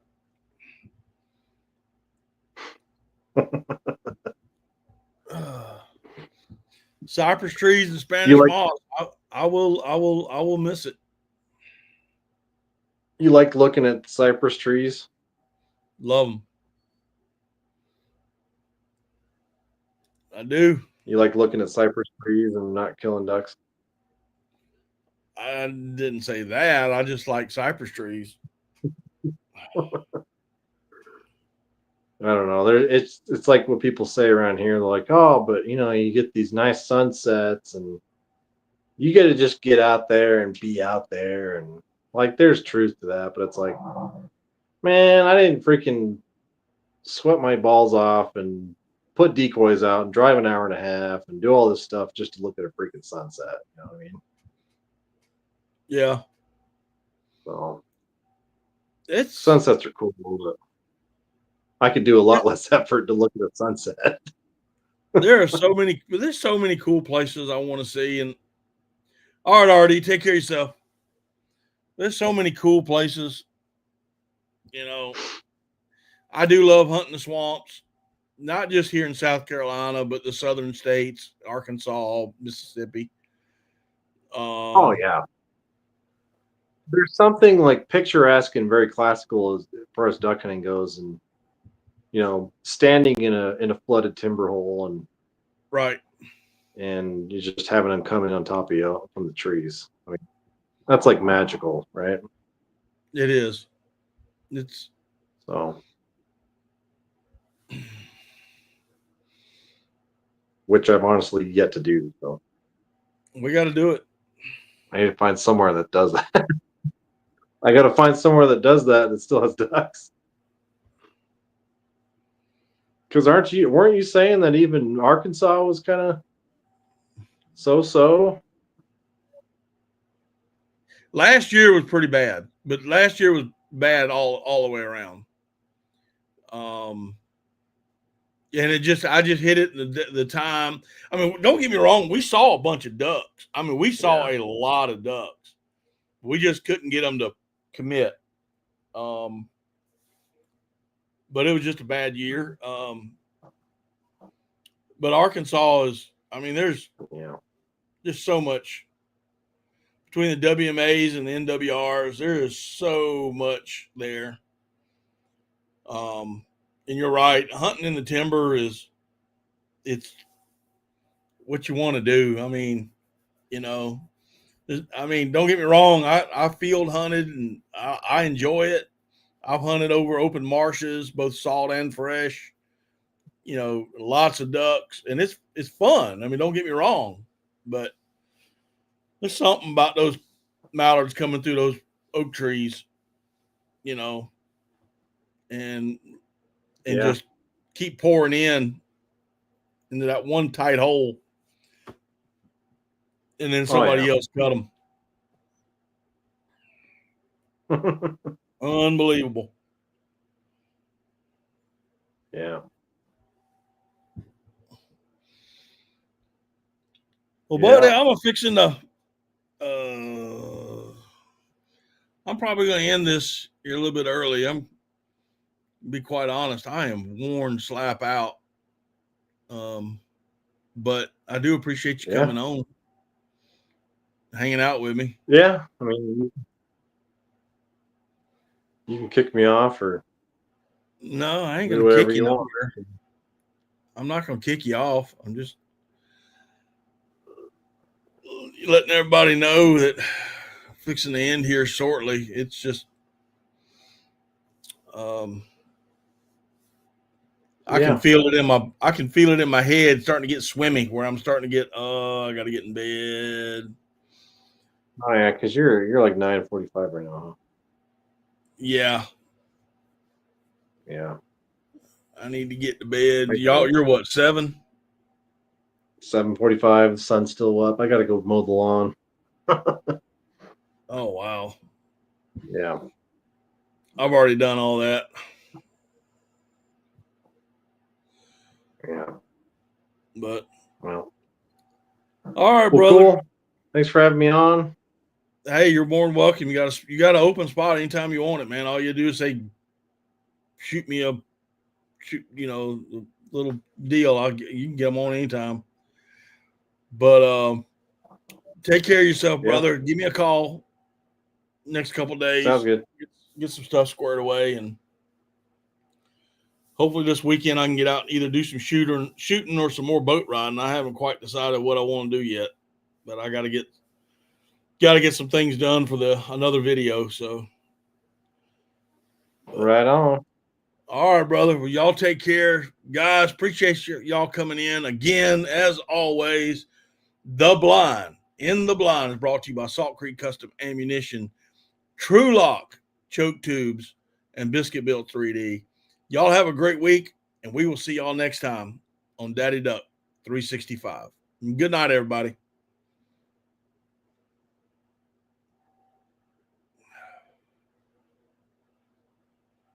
Cypress trees and Spanish moss. I will miss it. You like looking at cypress trees? Love them. I do. You like looking at cypress trees and not killing ducks? I didn't say that. I just like cypress trees. I don't know. It's like what people say around here. They're like, oh, but you get these nice sunsets, and you got to just get out there and be out there, and like there's truth to that. But it's like, man, I didn't freaking sweat my balls off and put decoys out and drive an hour and a half and do all this stuff just to look at a freaking sunset. You know what I mean? Yeah. So It's sunsets are cool, but I could do a lot less effort to look at a sunset. there's so many cool places I want to see. And all right, RD, take care of yourself. There's so many cool places. I do love hunting the swamps, not just here in South Carolina, but the southern states, Arkansas, Mississippi. Oh yeah. There's something like picturesque and very classical as far as duck hunting goes, and standing in a flooded timber hole Right. and you just having them coming on top of you from the trees. I mean, that's like magical, right? It is. It's So, which I've honestly yet to do. So we got to do it. I need to find somewhere that does that. I got to find somewhere that does that still has ducks. Because weren't you saying that even Arkansas was kind of so? Last year was pretty bad, but last year was bad all the way around. And I just hit it the time. I mean, don't get me wrong, we saw a bunch of ducks. I mean, we saw a lot of ducks. We just couldn't get them to commit. But it was just a bad year. But Arkansas there's just so much between the WMAs and the NWRs. There is so much there. And you're right. Hunting in the timber it's what you want to do. Don't get me wrong. I field hunted and I enjoy it. I've hunted over open marshes, both salt and fresh. Lots of ducks, and it's fun. Don't get me wrong, but there's something about those mallards coming through those oak trees, and just keep pouring into that one tight hole, and then somebody else cut them. Unbelievable. Yeah. Well, buddy, I'm probably going to end this here a little bit early. Be quite honest, I am worn slap out. But I do appreciate you coming on, hanging out with me. Yeah, you can kick me off or no, I ain't gonna kick you nowhere. I'm not gonna kick you off. I'm just letting everybody know that I'm fixing to end here shortly. It's just I can feel it in my head starting to get swimmy, where I'm starting to get I gotta get in bed. Oh yeah, because you're like 9:45 right now, huh? Yeah. Yeah. I need to get to bed. You're what, 7? 7:45, the sun's still up. I gotta go mow the lawn. Oh wow. Yeah. I've already done all that. Yeah. But well. All right, brother. Cool. Thanks for having me on. Hey, you're more than welcome. You got an open spot anytime you want it, man. All you do is say, shoot me a little deal. You can get them on anytime. But take care of yourself, brother. Give me a call next couple of days. Sounds good. Get some stuff squared away, and hopefully this weekend I can get out and either do some shooting or some more boat riding. I haven't quite decided what I want to do yet, but I got to get some things done for another video. So right on. All right, brother. Well, y'all take care. Guys, appreciate y'all coming in. Again, as always, The Blind, In the Blind is brought to you by Salt Creek Custom Ammunition, True Lock, Choke Tubes, and Biscuit Built 3D. Y'all have a great week, and we will see y'all next time on Daddy Duck 365. Good night, everybody.